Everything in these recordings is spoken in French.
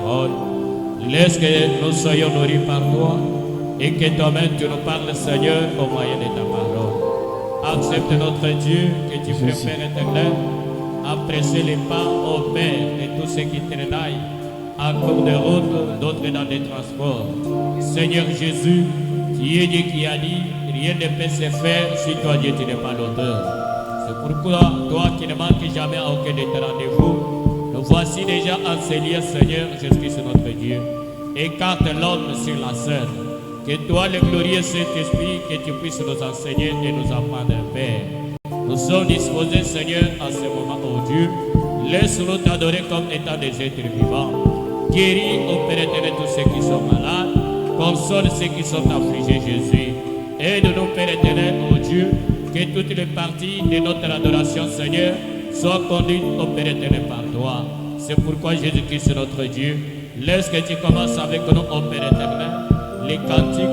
parole. Laisse que nous soyons nourris par toi et que toi-même tu nous parles, Seigneur, au moyen de ta parole. Accepte notre Dieu que tu pries, Père éternel, à presser les pas au Père de tous ceux qui travaillent en cours de route, d'autres dans des transports. Seigneur Jésus, tu es Dieu qui a dit, rien ne peut se faire si toi Dieu tu n'es pas l'auteur. C'est pourquoi toi qui ne manques jamais à aucun de tes rendez-vous, nous voici déjà enseignés, Seigneur Jésus-Christ notre Dieu. Écarte l'homme sur la scène. Que toi, le glorieux Saint-Esprit, que tu puisses nous enseigner et nous apprendre, Père. Nous sommes disposés, Seigneur, en ce moment, oh Dieu. Laisse-nous t'adorer comme étant des êtres vivants. Guéris, ô Père éternel, tous ceux qui sont malades. Console ceux qui sont affligés, Jésus. Aide-nous, Père éternel, oh Dieu, que toutes les parties de notre adoration, Seigneur, soient conduites, ô Père éternel, par toi. C'est pourquoi Jésus-Christ, notre Dieu, laisse que tu commences avec nous, ô Père éternel, les cantiques,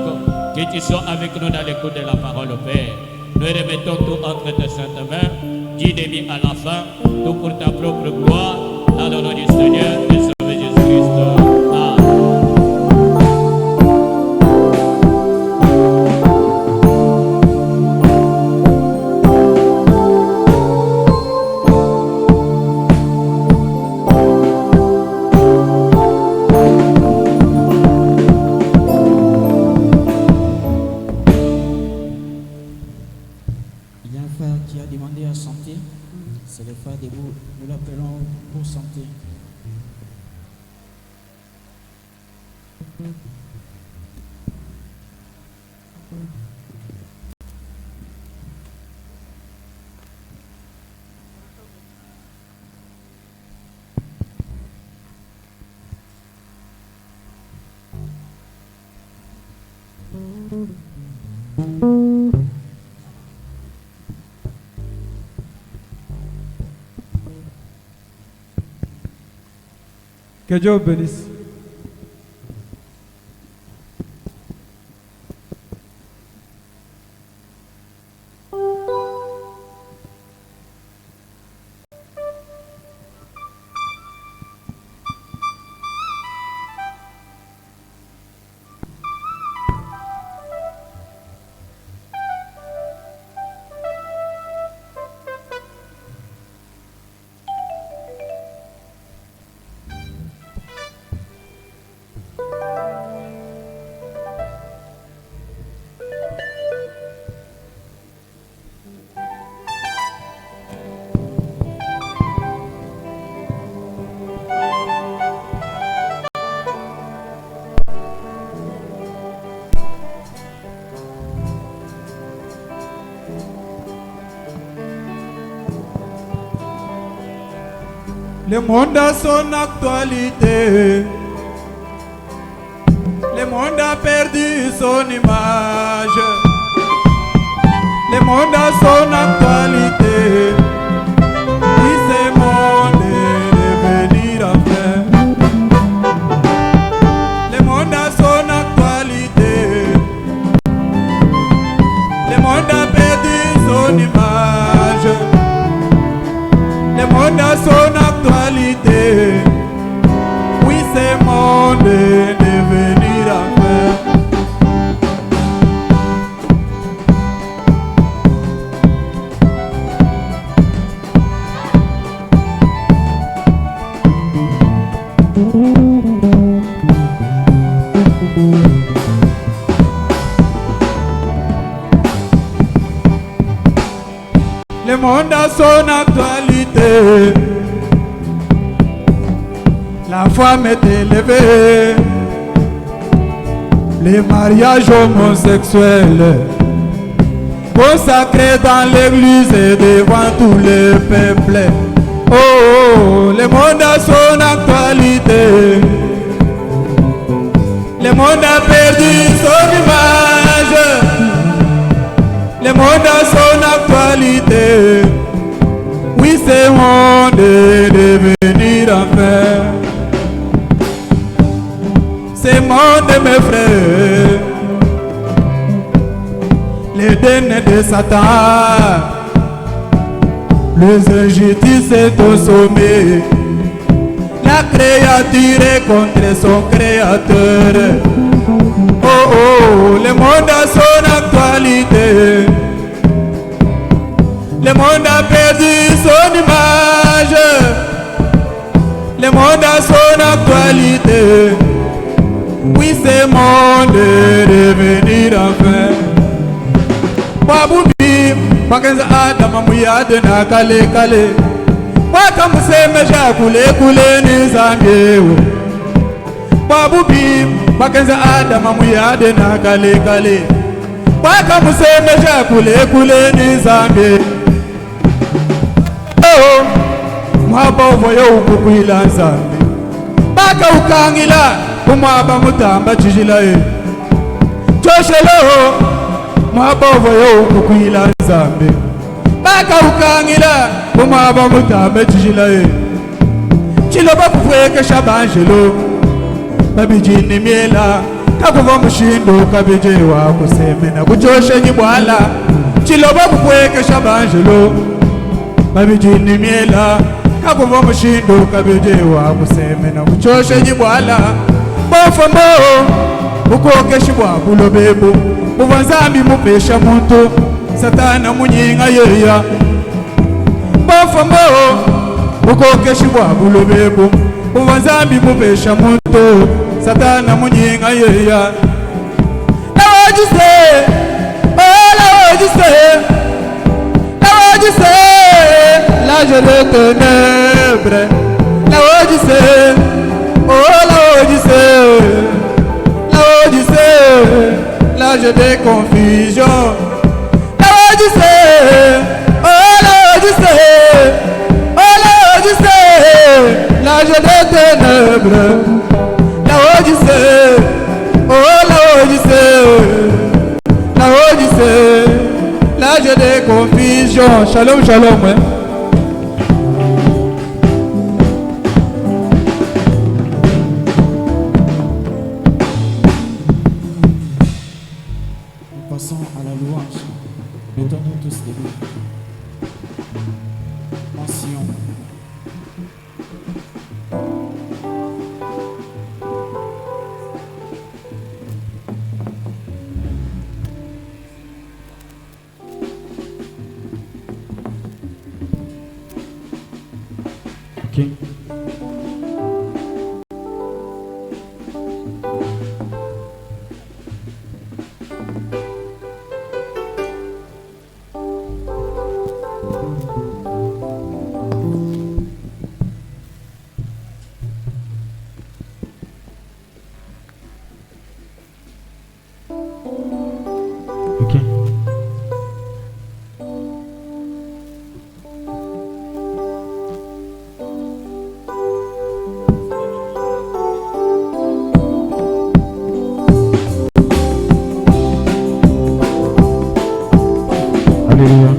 que tu sois avec nous dans l'écoute de la parole, Père. Nous remettons tout entre tes saintes mains, du début à la fin, tout pour ta propre gloire, dans le nom du Seigneur et Sauveur Jésus-Christ. Nous l'appelons pour santé. Que Dieu vous bénisse. Le monde a son actualité. Le monde a perdu son image. Le monde a son actualité. Oui, ce monde est devenir enfin. Le monde a son actualité. Le monde a perdu son image. Le monde a son actualité. Oui, ce monde est devenir enfin. Le monde a son actualité. La femme est élevée. Les mariages homosexuels consacrés dans l'église et devant tous les peuples. Oh, oh, le monde a son actualité. Le monde a perdu son image. Le monde a son actualité. Oui, ce monde est devenir enfin. Ce monde, mes frères, l'Éden de Satan, les injustices est au sommet. La La créature contre son créateur. Oh oh, le monde a son actualité. Le monde a perdu son image. Le monde a son actualité. Oui, ce monde est devenu enfin. Babubi, makenza Adam muyade na kale kale. Waka museme ja kule kule ni zambiwe. Babubi, makenza Adam muyade na kale kale. Waka museme ja kule kule ni zambiwe. Oh, mwabovo yo ukukwila nzambi. Baka ukangila, kumwaba mutamba chijila e. Joshelo, mwabovo yo ukukwila nzambi. Baka ukangila, kumwaba mutamba chijila e. Chiloba kufweke shabanjelo, babijini miela. Kakuva mushindo kabejewa kusemena kuchoshe nyibwala. Chiloba kufweke shabanjelo, babijini miela. Kakuva mushindo kabejewa kusemena kuchoshe nyibwala. Bofambo ukokeshibwa bulobebo. Buvanzambi mupesha muntu satana munyinga yeya. Bofambo ukokeshibwa bulobebo. Buvanzambi mupesha muntu satana munyinga yeya. Now what you say? Oh, now what you say? Now what you say? L'âge des ténèbres. Now what you say? Oh, now what you say? Now what you say? L'âge des confusions. Now what you say? Oh, now what you say? Oh, now what you say? L'âge des ténèbres. Now what you say? Oh, now what you say? Now what you say? L'âge des confusions. Shalom, shalom, ouais. Nous passons à la louange. Mettons-nous tous debout. Mention. Okay. Okay. Alléluia.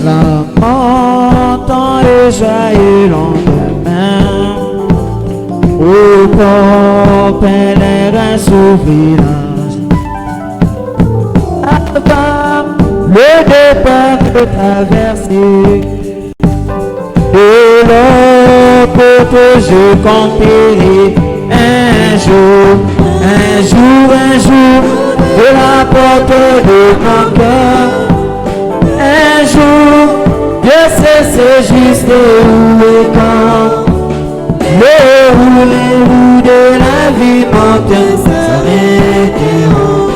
Lamentant et joyeux lendemain, au port pèlerin souffrance, avant le départ de traverser, de l'eau pour toujours compter un jour, de la porte de mon cœur. Un jour, Dieu sait c'est juste où et quand. Les roues de la vie montent s'arrêteront.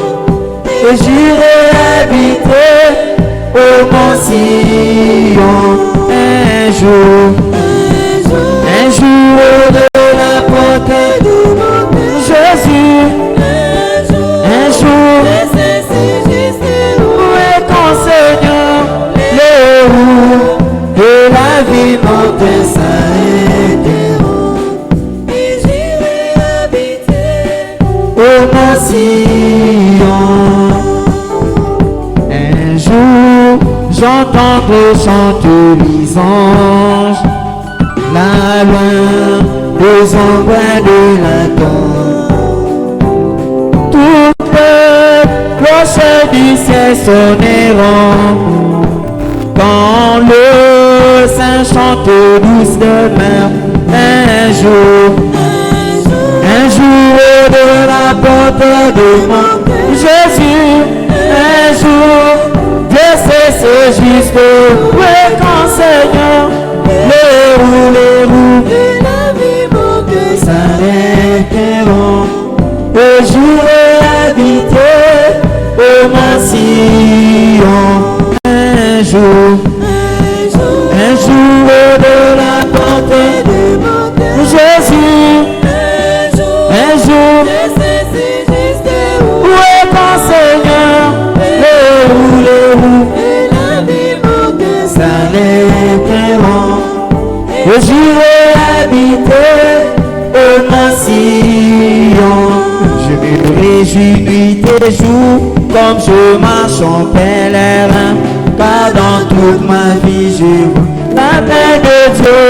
Et j'irai habiter au mont Sion. Un jour de la porte de mon Père Jésus. Un jour, où est ton Seigneur? Les roues de la vie montent s'arrêteront. Et j'irai habiter au mont Sion. Un jour, j'entendrai chanter les anges, là loin des ombres de la tombe. sonneront. Quand le saint chante douce demeure, un jour de la porte de mon Jésus, un jour, Dieu sait ce juste, ouais, quand Seigneur, les roues de la vie, mon Dieu, s'arrêteront. Et j'irai habiter au Mont Sion, un jour de la porte de mon Dieu, Jésus, un jour, où est mon Seigneur, les roues de la vie, mon Dieu, s'arrêteront. Et j'irai habiter au Mont Sion. Je me réjouis nuit et jour, comme je marche en pèlerin, car dans toute ma vie j'ai vu la paix de Dieu.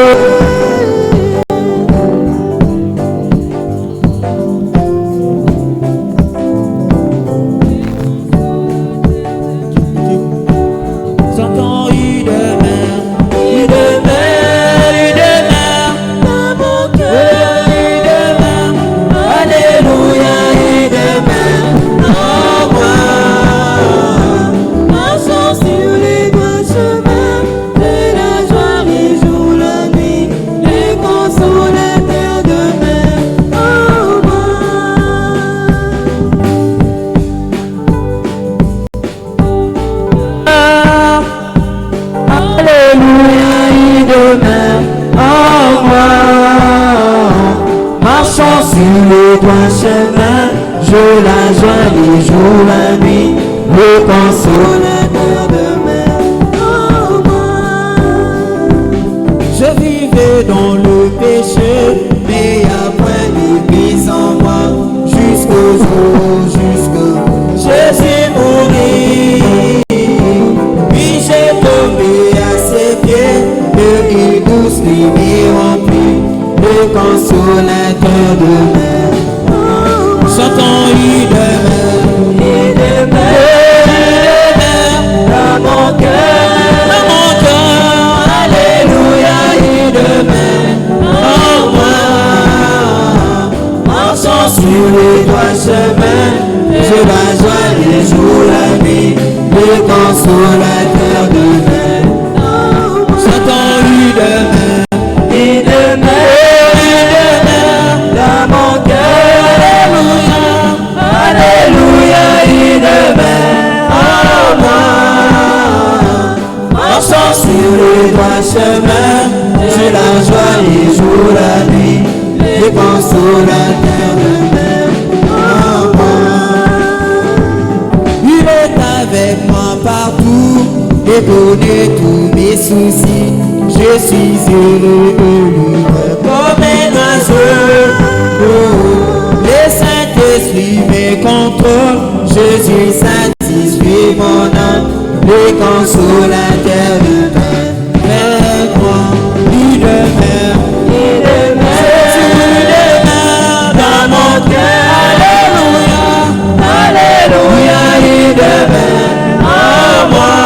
Chemin, je la joie les jours, la nuit, le consolateur de moi. Je vivais dans le péché, mais à point d'église en moi, jusqu'au jour, Jésus mourit. Puis j'ai tombé à ses pieds, de nuit douce lumière remplie, le consolateur de moi. Chantons il demeure dans mon cœur, alléluia, il demeure en moi. Marchons sur les droits chemins, je la joie les jours, la nuit, le consolateur demeure. Chantons il demeure dans mon cœur. Alléluia, il demeure en moi. Marchons sur le droit chemin, je la joie les jours, la nuit, le consolateur demeure en moi. Il est avec moi partout, et connaît tous mes soucis. Je suis heureux et libre comme un oiseau. Le Saint-Esprit me contrôle, je suis satisfait mon âme, le consolateur de moi, il demeure, Jésus demeure dans mon cœur, alléluia, il demeure en moi.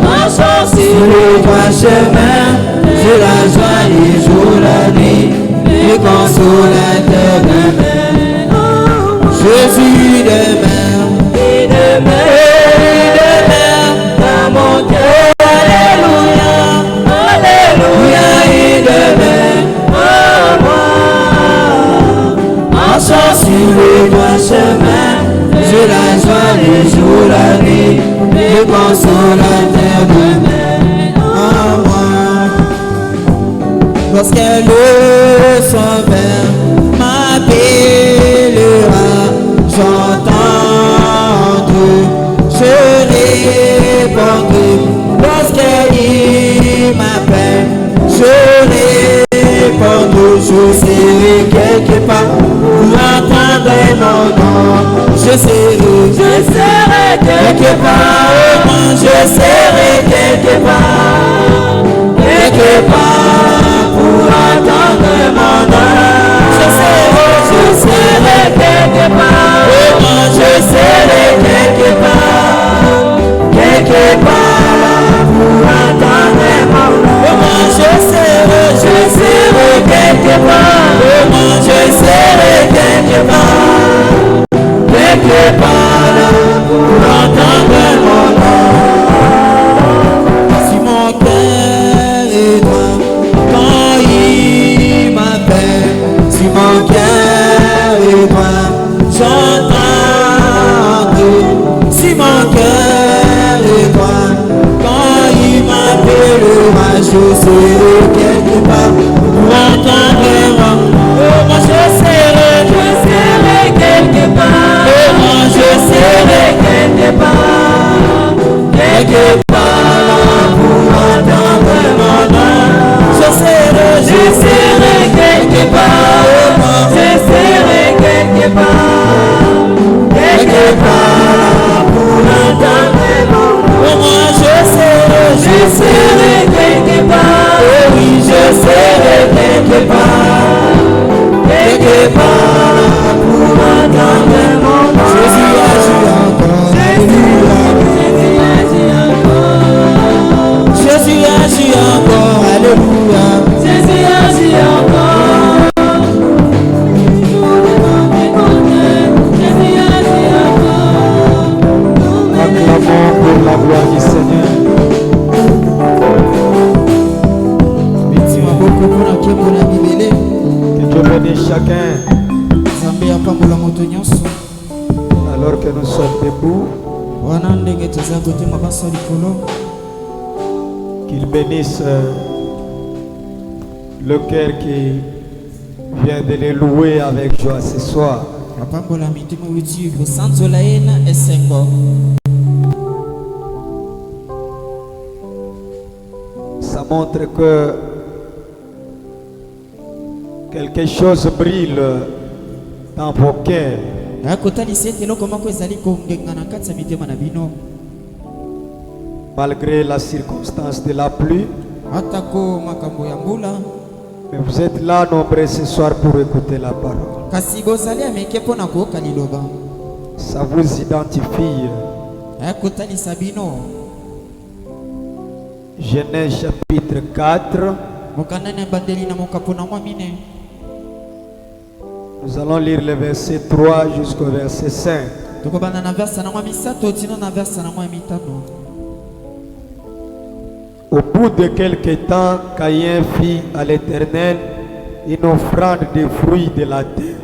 Marchons sur les droits chemins, je la joie les jours, la nuit, le consolateur demeure en moi. Jésus demeure, il demeure dans mon cœur, alléluia, il demeure en moi. Marchons sur les droits chemins, je la joie les jours, la nuit, le consolateur demeure en moi. Lorsque le Sauveur m'appellera, j'entendrai, je répondrai. Lorsqu'il m'appelle, je répondrai. Je serai quelque part pour entendre mon nom. Je serai quelque part, je serai quelque part pour entendre mon nom. Je serai quelque part, je serai quelque part. quelqu'un parle pour entendre mon nom. Si mon cœur est droit quand il m'appelle, si mon cœur est droit, j'entends. Si mon cœur est droit quand il m'appellera, je serai quelque part pour entendre moi. Oh, moi je serai quelque part. Oh, moi je serai quelque part pour entendre mon nom. Je serai quelque part. Oh, moi je serai quelque part pour entendre mon nom. Oh, moi je serai quelque part. Oh oui, je serai quelque part pour entendre mon nom. Jésus agit encore, alléluia. Jésus agit encore, alléluia. Jésus agit encore. Jésus agit encore. Acclamons pour la gloire du Seigneur. Que Dieu bénisse chacun. Alors que nous sommes debout, qu'il bénisse le cœur qui vient de les louer avec joie ce soir. Ça montre que quelque chose brille dans vos cœurs. Malgré la circonstance de la pluie, mais vous êtes là nombreux ce soir pour écouter la parole. Ça vous identifie. Genèse chapitre 4. Nous allons lire le verset 3 jusqu'au verset 5. Au bout de quelques temps, Caïn fit à l'Éternel une offrande de fruits de la terre.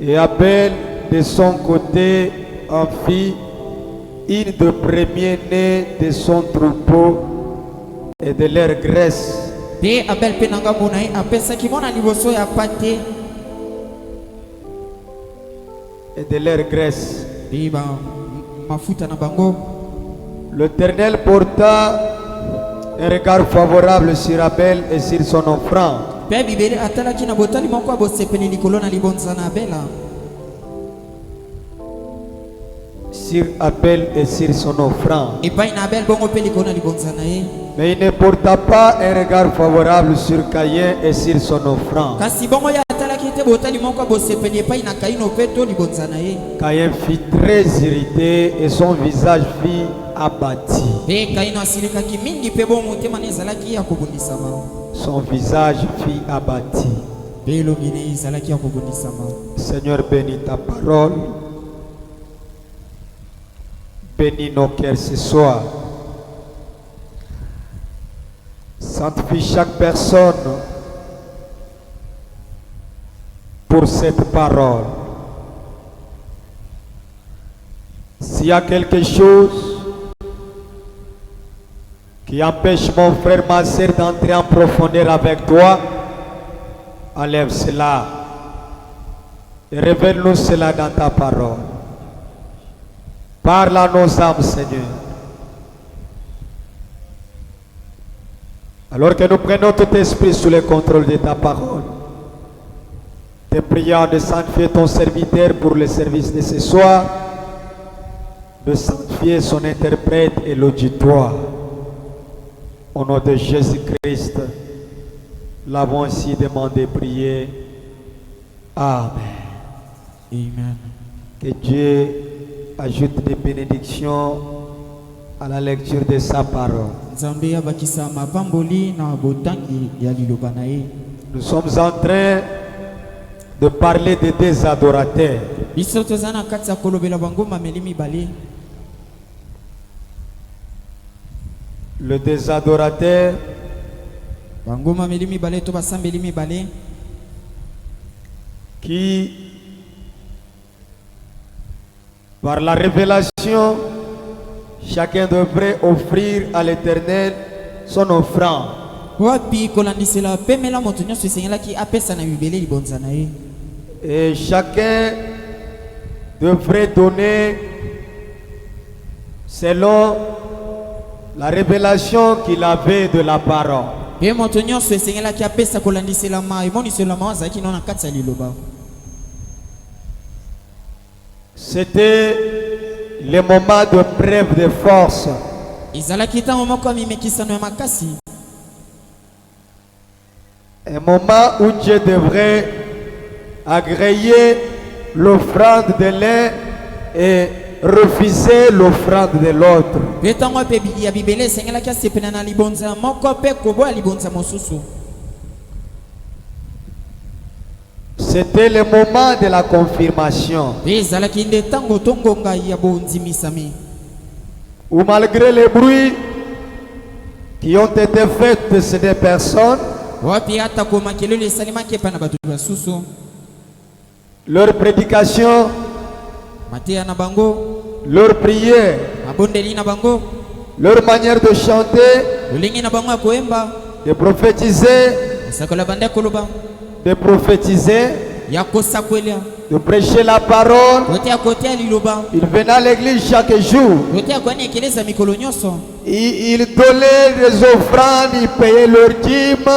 Et Abel, de son côté, en fit une de premiers-nés de son troupeau et de leur graisse. Et de leur graisse. L'Éternel porta un regard favorable sur Abel et sur son offrande. Sur Abel et sur son offrande. Mais il ne porta pas un regard favorable sur Caïn et sur son offrande. Caïn fut très irrité et son visage fut abattu. Son visage fut abattu. Seigneur, bénis ta parole. Bénis nos cœurs ce soir. Sanctifie chaque personne pour cette parole. S'il y a quelque chose qui empêche mon frère, ma soeur d'entrer en profondeur avec toi, enlève cela et révèle-nous cela dans ta parole. Parle à nos âmes, Seigneur. Alors que nous prenons tout esprit sous le contrôle de ta parole, te prions de sanctifier ton serviteur pour le service de ce soir, de sanctifier son interprète et l'auditoire. Au nom de Jésus-Christ, l'avons ainsi demandé, prié. Amen. Amen. Que Dieu ajoute des bénédictions à la lecture de sa parole. Nous sommes en train de parler des désadorateurs. biso toza na kati ya kolobela bango mameli mibale. Le désadorateur, Bango mameli mibale to basambeli mibale qui, par la révélation, chacun devrait offrir à l'Éternel son offrande. wapi kolandisela pemela moto nyonso esengelaki apesa na bibele libonza na ye. Et chacun devrait donner selon la révélation qu'il avait de la parole. Pe moto nyonso esengelaki apesa kolandisela ma emoniselo ma azalaki no na kati ya liloba. C'était le moment de preuve de force. ezalaki ntango moko ya mimekisano ya makasi, Un moment où Dieu devrait agréer l'offrande de l'un et refuser l'offrande de l'autre. pe ntango mpe ya bibele esengelaki asepena na libonza moko mpe koboya libonza mosusu. C'était le moment de la confirmation. Pe ezalaki nde ntango tongonga ya bondimisami, Où malgré les bruits qui ont été faits de ces deux personnes, wapi ata komakelelo esalemaki epai na bato basusu, leur prédication, mateya na bango, leur prière, mabondeli na bango, leur manière de chanter, lolenge na bango ya koyemba, de prophétiser, kosakola banda koloba, de prophétiser, ya kosakwela, de prêcher la parole. koteya koteya liloba, Ils venaient à l'église chaque jour. koteya kwani ekeleza mikolo nyonso. Ils donnaient des offrandes, ils payaient leur dîme,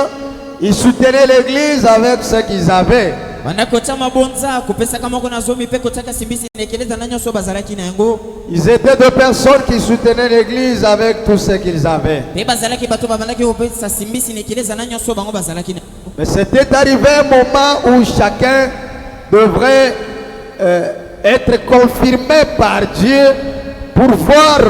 ils soutenaient l'église avec ce qu'ils avaient. banda kotia mabonza kopesaka moko na zomi mpe kotiaka simbisi na ekeleza na nyonso bazalaki na yango. Ils étaient des personnes qui soutenaient l'église avec tout ce qu'ils avaient. Pe bazalaki bato babandaki kopesa simbisi na ekeleza na nyonso bango bazalaki na yango. Mais c'était arrivé un moment où chacun devrait être confirmé par Dieu pour voir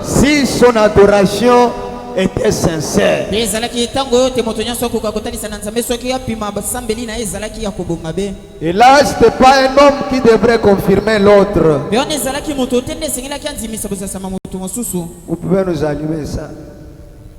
si son adoration était sincère. Pe ezalaki ntango oyo te moto nyonso akoka kotalisa na nzambe soki apima basambeli na ye ezalaki ya kobonga be. Et là, ce n'était pas un homme qui devrait confirmer l'autre. Pe wana ezalaki moto te nde esengelaki andimisa bosasama moto mosusu. Vous pouvez nous allumer ça.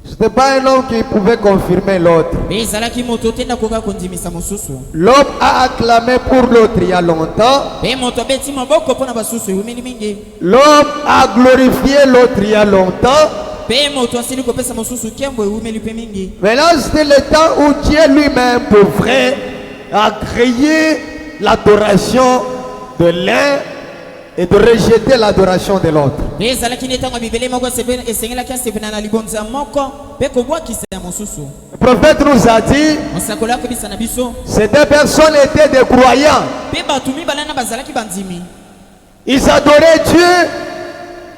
Ce n'était pas un homme qui pouvait confirmer l'autre. Pe ezalaki moto te nde akoka kondimisa mosusu. L'homme a acclamé pour l'autre il y a longtemps. Pe moto abeti maboko mpo na basusu ewumeli mingi. L'homme a glorifié l'autre il y a longtemps. Pe moto asili kopesa mosusu nkembo ewumeli mpe mingi. Maintenant, c'était le temps où Dieu lui-même devrait agréer l'adoration de l'un et de rejeter l'adoration de l'autre. Pe ezalaki nde ntango ya bibele moko esengelaki asepena na libonza moko mpe kobwakisa ya mosusu. Le prophète nous a dit, mosakoli akobisa na biso ces deux personnes étaient des croyants. mpe bato mibale na bazalaki bandimi, Ils adoraient Dieu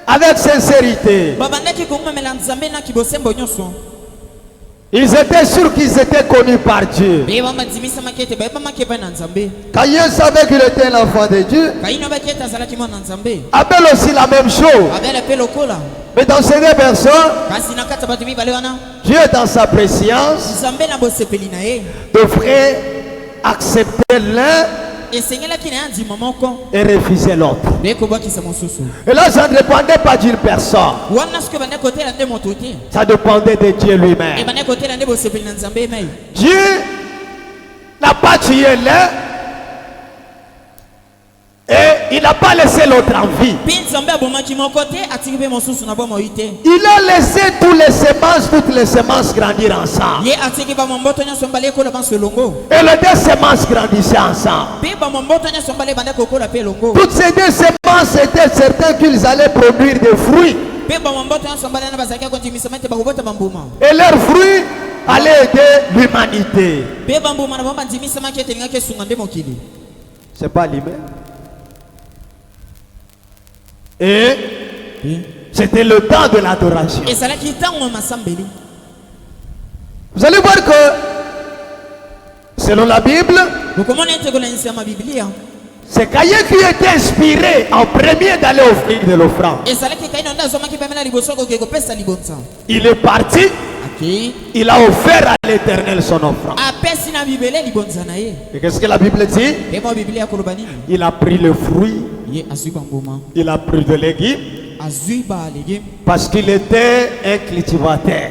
avec sincérité. babandaki kongomamela nzambe na kibosembo nyonso. Ils étaient sûrs qu'ils étaient connus par Dieu. Pe bambanzimisamaki ete bayebamaki epai na nzambe. Caïn savait qu'il était l'enfant de Dieu. Kaino baki ete azalaki mwana nzambe, Abel aussi la même chose. abele mpe lokola. Mais dans ces deux personnes, Kasi na kati ya bato mibale wana Dieu dans sa préscience nzambe na bosepeli na ye devrait accepter l'un esengelaki na ye andima moko et refuser l'autre. mpe kobwakisa mosusu. Et là, ça ne dépendait pas d'une personne. wana soki ebande kotela nde moto te, Ça dépendait de Dieu lui-même. ebande kotela nde bosepeli na nzambe emei. Dieu n'a pas tué l'un et il n'a pas laissé l'autre en vie. Mpe nzambe abomaki moko te atiki mpe mosusu na bomoi te. Il a laissé toutes les semences grandir ensemble. Ye atiki bamamboto nyonso mbala ekola banso elongo, Et les deux semences grandissaient ensemble. mpe bamamboto nyonso mbala ebanda kokola mpe elongo, Toutes ces deux semences étaient certains qu'ils allaient produire des fruits. mpe bamamboto nyonso mbala na bazalaki akondimisama ete bakobota bambuma, Et leurs fruits allaient aider l'humanité. mpe bambuma na bango bandimisamaki ete elingaki esunga nde mokili. C'est pas l'humain. Et c'était le temps de l'adoration. ezalaki ntango ya masambeli. Vous allez voir que, selon la Bible, bokomona ete kolanisa ya mabiblia c'est Caïn qui était inspiré en premier d'aller offrir de l'offrande. ezalaki kaino nde azwamaki pembe na liboso akoki kopesa libonza. Il est parti, il a offert à l'Éternel son offrande. Et qu'est-ce que la Bible dit? Il a pris le fruit, il a pris de légumes, parce qu'il était un cultivateur.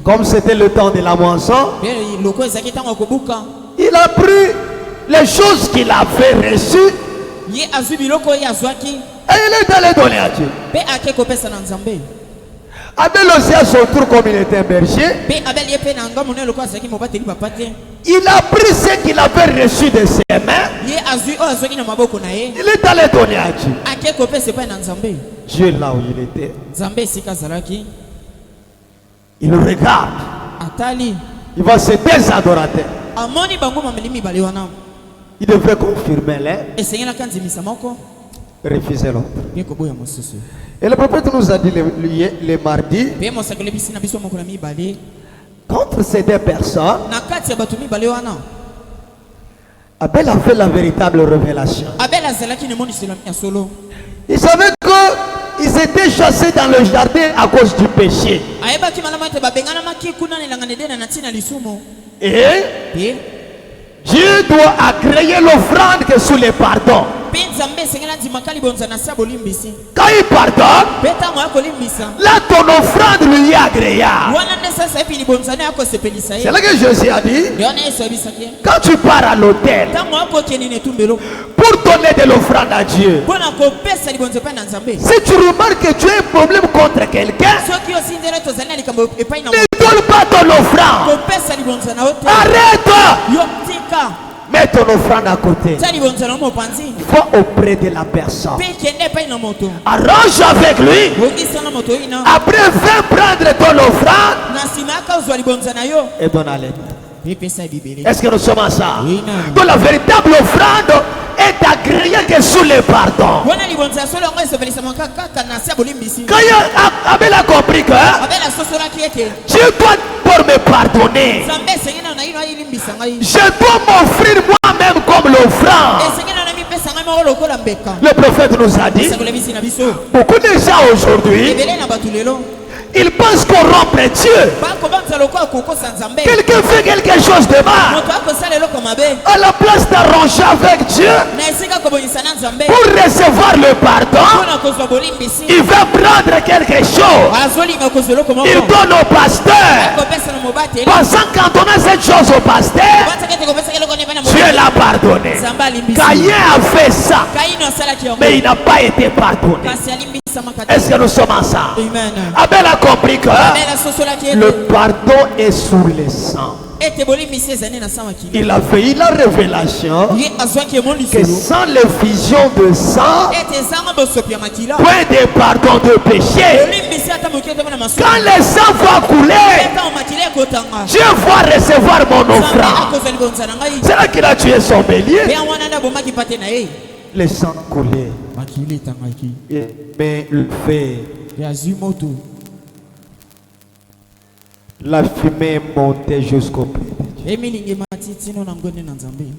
Comme c'était le temps de la moisson, il a pris les choses qu'il avait reçues et il est allé donner à Dieu. Abel aussi à son tour, comme il était un berger, il a pris ce qu'il avait reçu de ses mains, il est allé donner à Dieu. Dieu là où il était, il regarde, il voit ces deux adorateurs. Il devait confirmer l'un, refuser l'autre. Et le prophète nous a dit le mardi, contre ces deux personnes, Abel a fait la véritable révélation. Il savait qu'ils étaient chassés dans le jardin à cause du péché. Et Dieu doit agréer l'offrande que sous les pardons. Quand il pardonne, là ton offrande lui est agréable. C'est là que Jésus a dit, quand tu pars à l'autel pour donner de l'offrande à Dieu, si tu remarques que tu as un problème contre quelqu'un, ne donne pas ton offrande. Arrête. Mets ton offrande à côté. Va auprès de la personne. Arrange avec lui. Après, viens prendre ton offrande et donne à l'aide. Est-ce que nous sommes ensemble? Donc la véritable offrande est agréée que sous les pardons. Quand Abel a compris que Dieu doit pour me pardonner, je dois m'offrir moi-même comme l'offrande. Le prophète nous a dit, beaucoup de gens aujourd'hui, ils pensent corrompre Dieu. Quelqu'un fait quelque chose de mal, à la place d'arranger avec Dieu pour recevoir le pardon, il va prendre quelque chose, il donne au pasteur, pensant qu'en donnant cette chose au pasteur, Dieu l'a pardonné. Caïn a fait ça, mais il n'a pas été pardonné. Est-ce que nous sommes ensemble? Abel a compris que le pardon est sur le sang. Il a fait la révélation que sans l'effusion de sang, point de pardon de péché. Quand le sang va couler, Dieu va recevoir mon offrande. C'est là qu'il a tué son bélier. Le sang coulait. Mais le feu, la fumée montait jusqu'au près de Dieu.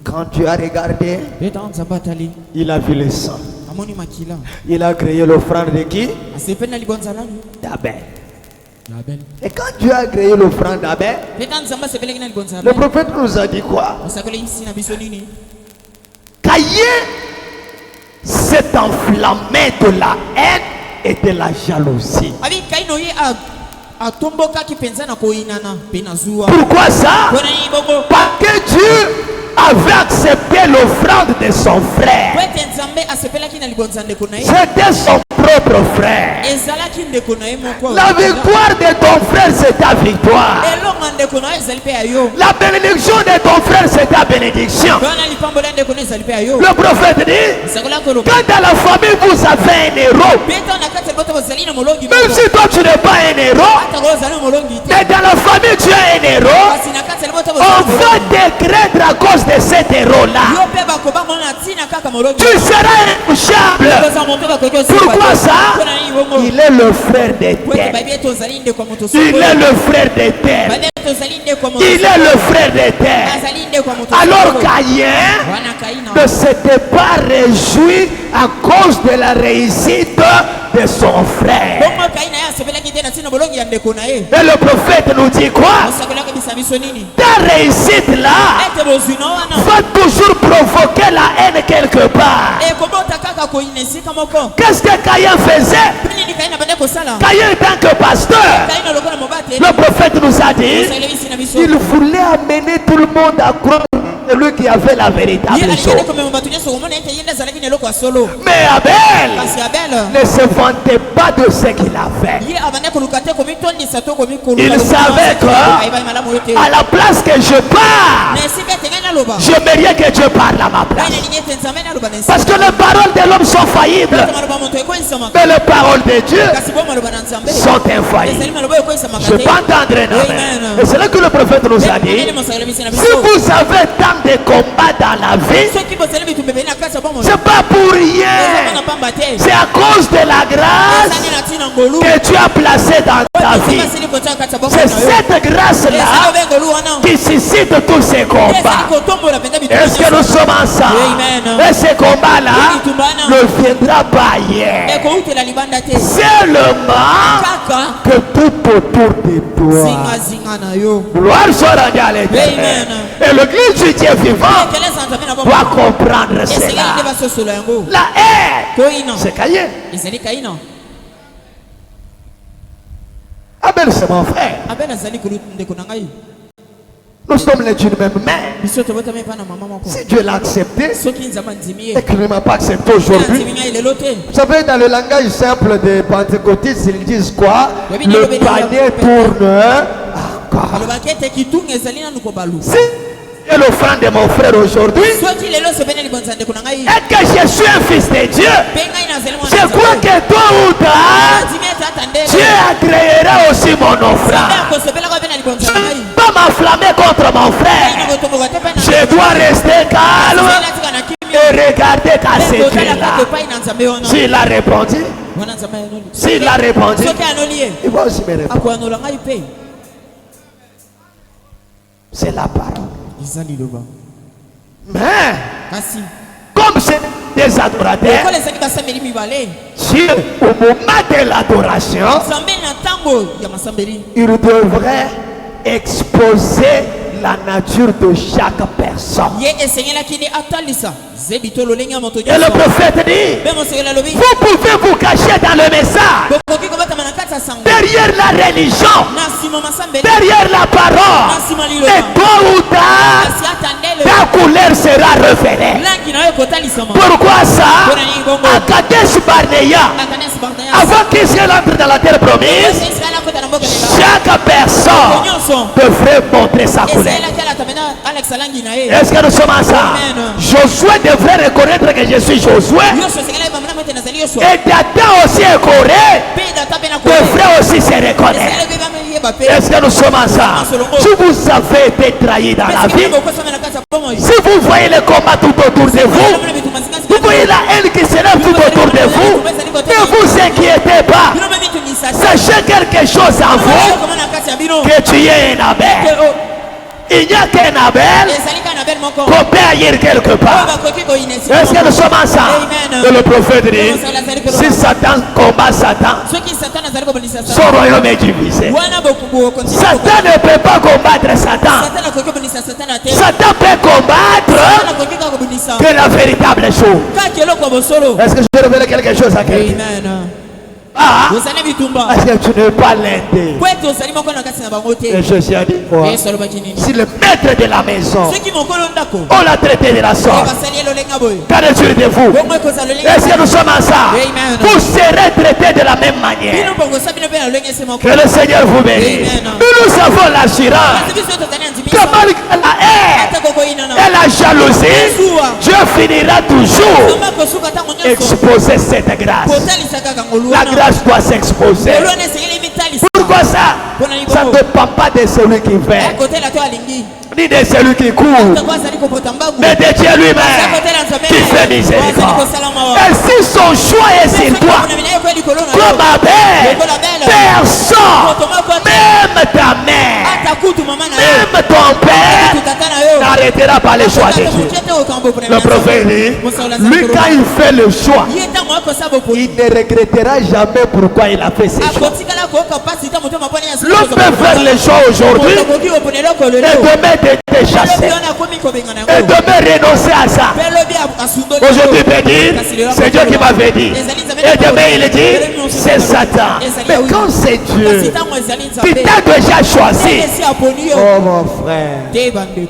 Quand tu as regardé, il a vu le sang. Il a créé l'offrande de qui? D'Abel. Et quand Dieu a créé l'offrande d'Abel, le prophète nous a dit quoi? Caïn s'est enflammé de la haine et de la jalousie. Pourquoi ça? Parce que Dieu avait accepté l'offrande de son frère. C'était son propre frère. La victoire de ton frère, c'est ta victoire. La bénédiction de ton frère, c'est ta bénédiction. Le prophète dit, quand dans la famille vous avez un héros, même si toi tu n'es pas un héros, mais dans la famille tu es un héros, on va te craindre à cause de cet héros-là. Tu seras intouchable. Pourquoi ça? Il est le frère des terres. Il est le frère des terres. Il est le frère des terres. Alors Caïn ne s'était pas réjoui à cause de la réussite de son frère. Et le prophète nous dit quoi? Ta réussite là va toujours provoquer la haine quelque part. Qu'est-ce que Caïn faisait? Caïn en tant que pasteur, le prophète nous a dit, il voulait amener tout le monde à croire celui qui avait la véritable chose. Mais Abel ne se vantait pas de ce qu'il a fait. Il savait que à la place que je pars, je mérite que Dieu parle à ma place. Parce que les paroles de l'homme sont faillibles, mais les paroles de Dieu sont infaillibles. Je peux entendre un amen. Et c'est là que le prophète nous a dit, si vous avez tant de combats dans la vie, c'est pas pour rien. C'est à cause de la grâce que tu as placée dans ta vie. C'est cette grâce-là qui suscite tous ces combats. Est-ce que nous sommes ensemble? Et ces combats-là ne viendra pas hier. Seulement que tout autour de toi, gloire soit rendue à l'Éternel. Et l'Église du Dieu vivant doit comprendre cela. La haine, c'est Caïn. Abel, c'est mon frère. Nous sommes les d'une même mère. Si Dieu l'a accepté et qu'il ne m'a pas accepté aujourd'hui, vous savez, dans le langage simple des pentecôtistes, ils disent quoi? Le panier tourne encore. Si et l'offrande de mon frère aujourd'hui, et que je suis un fils de Dieu, je crois que tôt ou tard, Dieu agréera aussi mon offrande. Je ne peux pas m'enflammer contre mon frère. Je dois rester calme et regarder qu'à ce Dieu-là. S'il a répondu, il va aussi me répondre. C'est la parole. Mais comme c'est des adorateurs, Dieu, au moment de l'adoration, il devrait exposer la nature de chaque personne. Et le prophète dit, vous pouvez vous cacher dans le message, derrière la religion, derrière la parole, et tôt ou tard, ta couleur sera révélée. Pourquoi ça? À Kadesh Barnea, avant qu'Israël entre dans la terre promise, chaque personne devrait montrer sa couleur. Est-ce que nous sommes ensemble? Josué devrait reconnaître que je suis Josué. Et Datan aussi est Corée, devrait aussi se reconnaître. Est-ce que nous sommes ensemble? Si vous avez été trahi dans la vie, si vous voyez le combat tout autour de vous, vous voyez la haine qui se lève tout autour de vous, ne vous inquiétez pas. Sachez quelque chose en vous, que tu es un Abel. Il n'y a qu'un Abel qu'on peut haïr quelque part. Est-ce que nous sommes ensemble? Et le prophète dit, si Satan combat Satan, son royaume est divisé. Satan ne peut pas combattre Satan. Satan peut combattre que la véritable chose. Est-ce que je peux révéler quelque chose à quelqu'un? Ah, est-ce que tu n'es pas l'Inde? Et Jésus a dit quoi? Si le maître de la maison, on l'a traité de la sorte, qu'en est-il de vous? Est-ce que nous sommes ensemble? Vous serez traités de la même manière. Que le Seigneur vous bénisse. Nous avons l'assurance que malgré la haine et la jalousie, Dieu finira toujours exposer cette grâce. La grâce doit s'exposer. Pourquoi ça? Ça ne dépend pas de celui qui fait, ni de celui qui court, mais de Dieu lui-même qui fait miséricorde. Et si son choix est sur toi, comme Abel, personne, même ta mère, même ton père, n'a s'arrêtera par les choix de Dieu. Le prophète dit, lui quand il fait le choix, il ne regrettera jamais pourquoi il a fait ses choix. L'homme peut faire les choix aujourd'hui et demain te chasser. Et demain renoncer à ça. Aujourd'hui il peut dire, c'est Dieu qui m'avait dit. Et demain il dit, c'est Satan. Mais quand c'est Dieu qui t'a déjà choisi, Oh mon frère,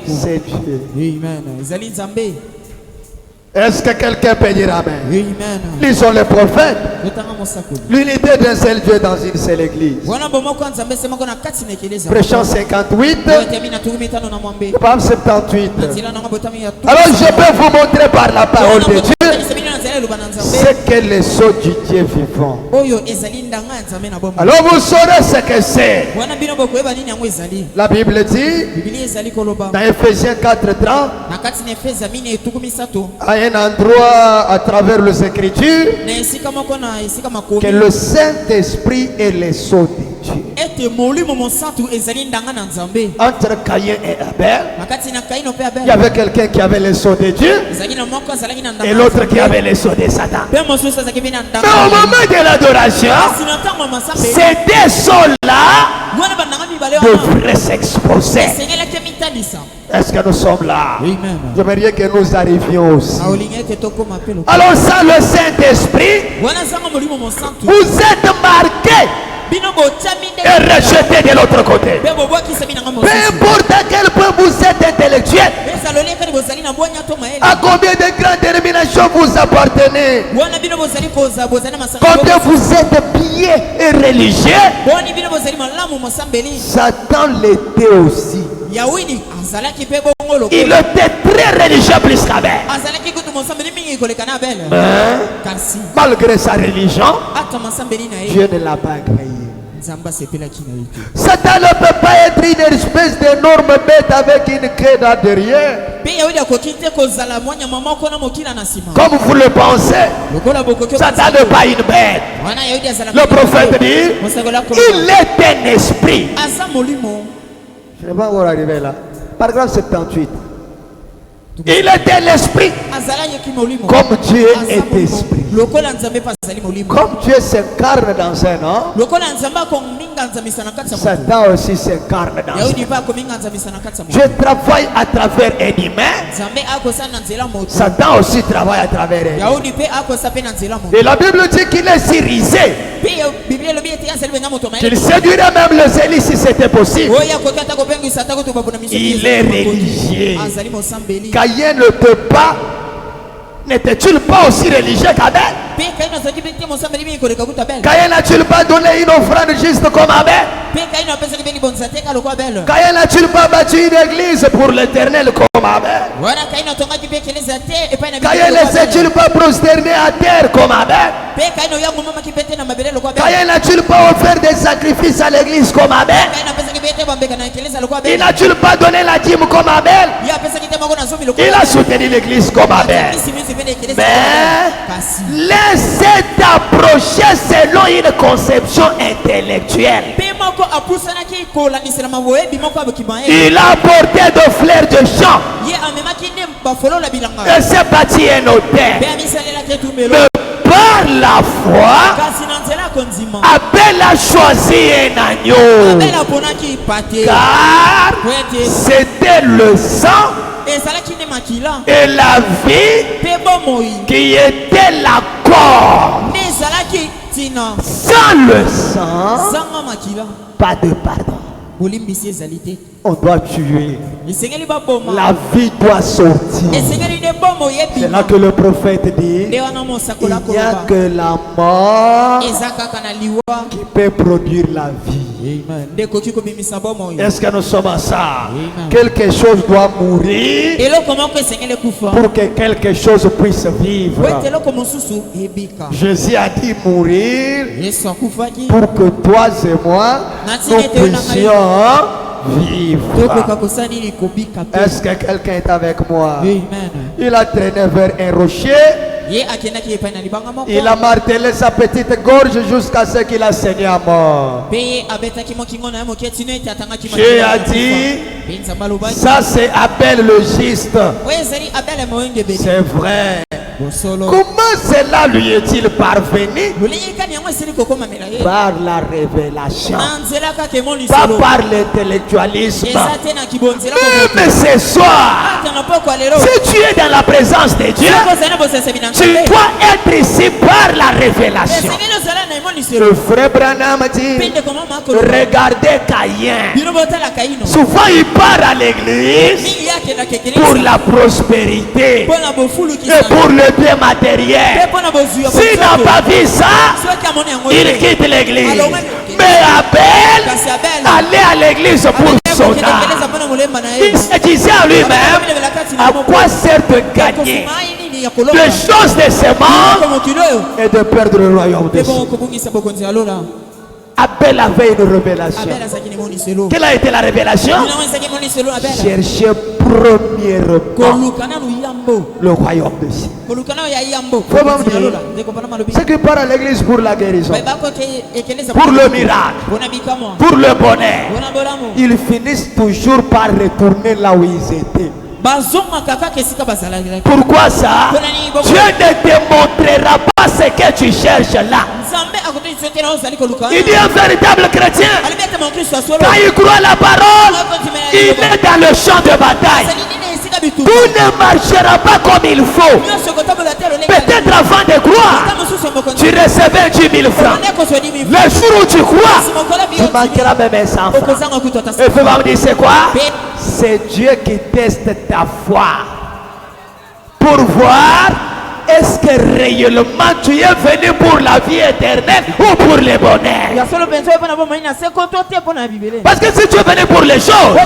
c'est Dieu. Est-ce que quelqu'un peut dire Amen? Lisons les prophètes. L'unité d'un seul Dieu dans une seule église. Prêchant 58, Psalm 78. Alors je peux vous montrer par la parole de Dieu ce que les sceaux du Dieu vivant. Alors vous saurez ce que c'est. La Bible dit dans Ephésiens 4:30, à un endroit à travers les Écritures, que le Saint-Esprit est les sceaux de Dieu. Entre Caïn et Abel, il y avait quelqu'un qui avait les sceaux de Dieu et l'autre qui avait les sceaux de Satan. Mais au moment de l'adoration, ces deux sceaux-là devraient s'exposer. Est-ce que nous sommes là? J'aimerais que nous arrivions aussi. Alors sans le Saint-Esprit, vous êtes marqués et rejeté de l'autre côté. Peu importe à quel point vous êtes intellectuel, à combien de grandes dénominations vous appartenez, combien vous êtes pieux et religieux, Satan l'était aussi. Il était très religieux plus qu'Abel. Malgré sa religion, Dieu ne l'a pas agréé. Satan ne peut pas être une espèce d'énorme bête avec une queue là derrière. Comme vous le pensez, Satan n'est pas une bête. Le prophète dit, il est un esprit. Je ne vais pas encore arriver là. Paragraphe 78. Il était l'esprit. Comme Dieu est esprit. Comme Dieu s'incarne dans un homme, Satan aussi s'incarne dans un homme. Dieu travaille à travers un humain. Satan aussi travaille à travers un homme. Et la Bible dit qu'il est si risé qu'il séduirait même le zélie si c'était possible. Il est religieux. Caïn ne peut pas. N'était-il pas aussi religieux qu'Abel? Caïn n'a-t-il pas donné une offrande juste comme Abel? Caïn n'a-t-il pas bâti une église pour l'Éternel comme Abel? Caïn ne s'est-il pas prosterné à terre comme Abel? Caïn n'a-t-il pas offert des sacrifices à l'église comme Abel? Il n'a-t-il pas donné la dîme comme Abel? Il a soutenu l'église comme Abel. Mais laissez t'approcher selon une conception intellectuelle. Il a porté de fleurs de champ et s'est bâti un hôtel. Mais par la foi, Abel a choisi un agneau, car c'était le sang et la vie qui était l'accord. Sans le sang, pas de pardon. On doit tuer. La vie doit sortir. C'est là que le prophète dit, il n'y a que la mort qui peut produire la vie. Est-ce que nous sommes à ça? Quelque chose doit mourir pour que quelque chose puisse vivre. Jésus a dit mourir pour que toi et moi nous puissions vivre. Est-ce que quelqu'un est avec moi? Il a traîné vers un rocher Il a martelé sa petite gorge jusqu'à ce qu'il a saigné à mort. Dieu a dit, ça c'est Abel le juste. C'est vrai. Comment cela lui est-il parvenu? Par la révélation, pas par l'intellectualisme. Même ce soir, si tu es dans la présence de Dieu, tu dois être ici par la révélation. Le frère Branham dit, regardez Caïn. Souvent il part à l'église pour la prospérité et pour le bien matériel. S'il n'a pas vu ça, il quitte l'église. Mais Abel allait à l'église pour son âme. Il se disait à lui-même, à quoi sert de gagner les choses de ce monde et de perdre le royaume de Dieu? Abel avait une révélation. Quelle a été la révélation? Chercher premièrement le royaume de Dieu. Ceux qui partent à l'église pour la guérison, pour le miracle, pour le bonheur, ils finissent toujours par retourner là où ils étaient. Pourquoi ça? Dieu ne te montrera pas ce que tu cherches là. Il dit un véritable chrétien, quand il croit la parole, il est dans le champ de bataille. Tout ne marchera pas comme il faut. Peut-être avant de croire, tu recevais 10 000 francs. Le jour où tu crois, tu manqueras même 100 francs. Et puis on me dire c'est quoi? C'est Dieu qui teste ta foi pour voir est-ce que réellement tu es venu pour la vie éternelle ou pour le bonheur. Parce que si tu es venu pour les choses, 1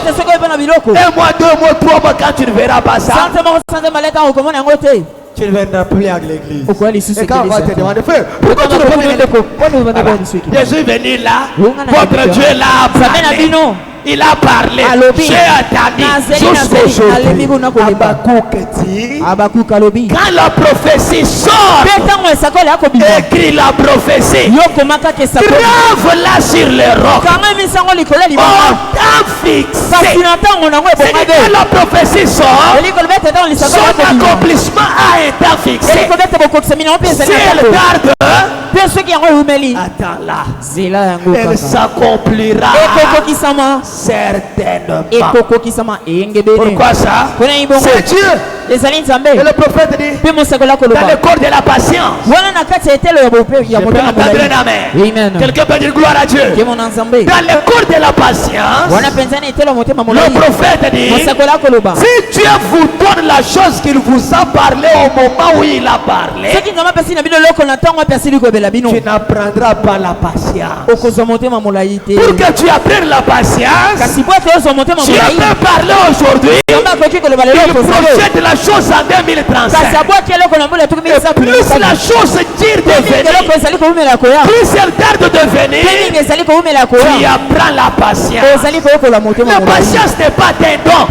mois, 2 mois, 3 mois, quand tu ne verras pas ça, tu ne viendras plus à l'église. Et quand on va te demander, frère, pourquoi tu ne veux pas venir? Je suis venu là, votre Dieu l'a parlé. Il a parlé, j'ai attendu jusqu'aujourd'hui. Quand la prophétie sort, écrit la prophétie, grave-la sur les rocs. On t'a fixé. C'est que quand la prophétie sort, son accomplissement a été fixé. Si elle tarde, attends là, elle s'accomplira certainement. Pourquoi ça? C'est Dieu. Et le prophète dit, dans le corps de la patience, je peux entendre un amen. Quelqu'un peut dire gloire à Dieu. Dans le corps de la patience, le prophète dit, si Dieu vous donne la chose qu'il vous a parlé au moment où il a parlé, tu n'apprendras pas la patience. Pour que tu apprennes la patience, Dieu peut parler aujourd'hui. Il projette la chose en 2035. Plus la chose tire de venir, plus elle tarde de venir, tu apprends la patience. La patience n'est pas un don.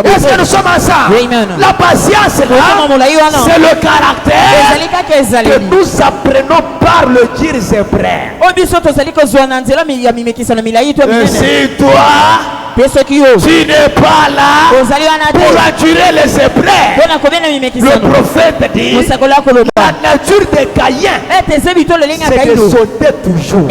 Est-ce que nous sommes ensemble? La patience là, c'est le caractère que nous apprenons par le dire hébreu. Et si toi, tu n'es pas là pour attirer les Hébreux, le prophète dit, la nature de Caïn, c'est de sauter toujours.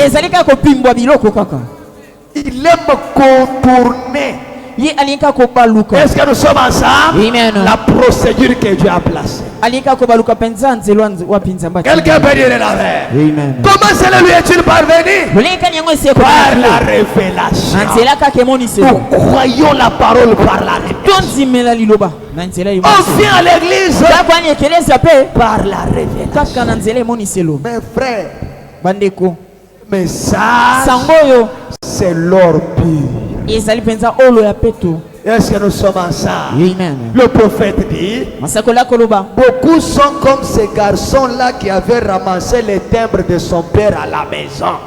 Il aime contourner. Est-ce que nous sommes ensemble? La procédure que Dieu a placée. Quelqu'un peut dire l'amen. Comment cela lui est-il parvenu? Par la révélation. Nous croyons la parole par la révélation. On vient à l'église par la révélation. Mes frères, mais ça, c'est l'or pur. Est-ce que nous sommes ensemble? Le prophète dit, beaucoup sont comme ces garçons-là qui avaient ramassé les timbres de son père à la maison.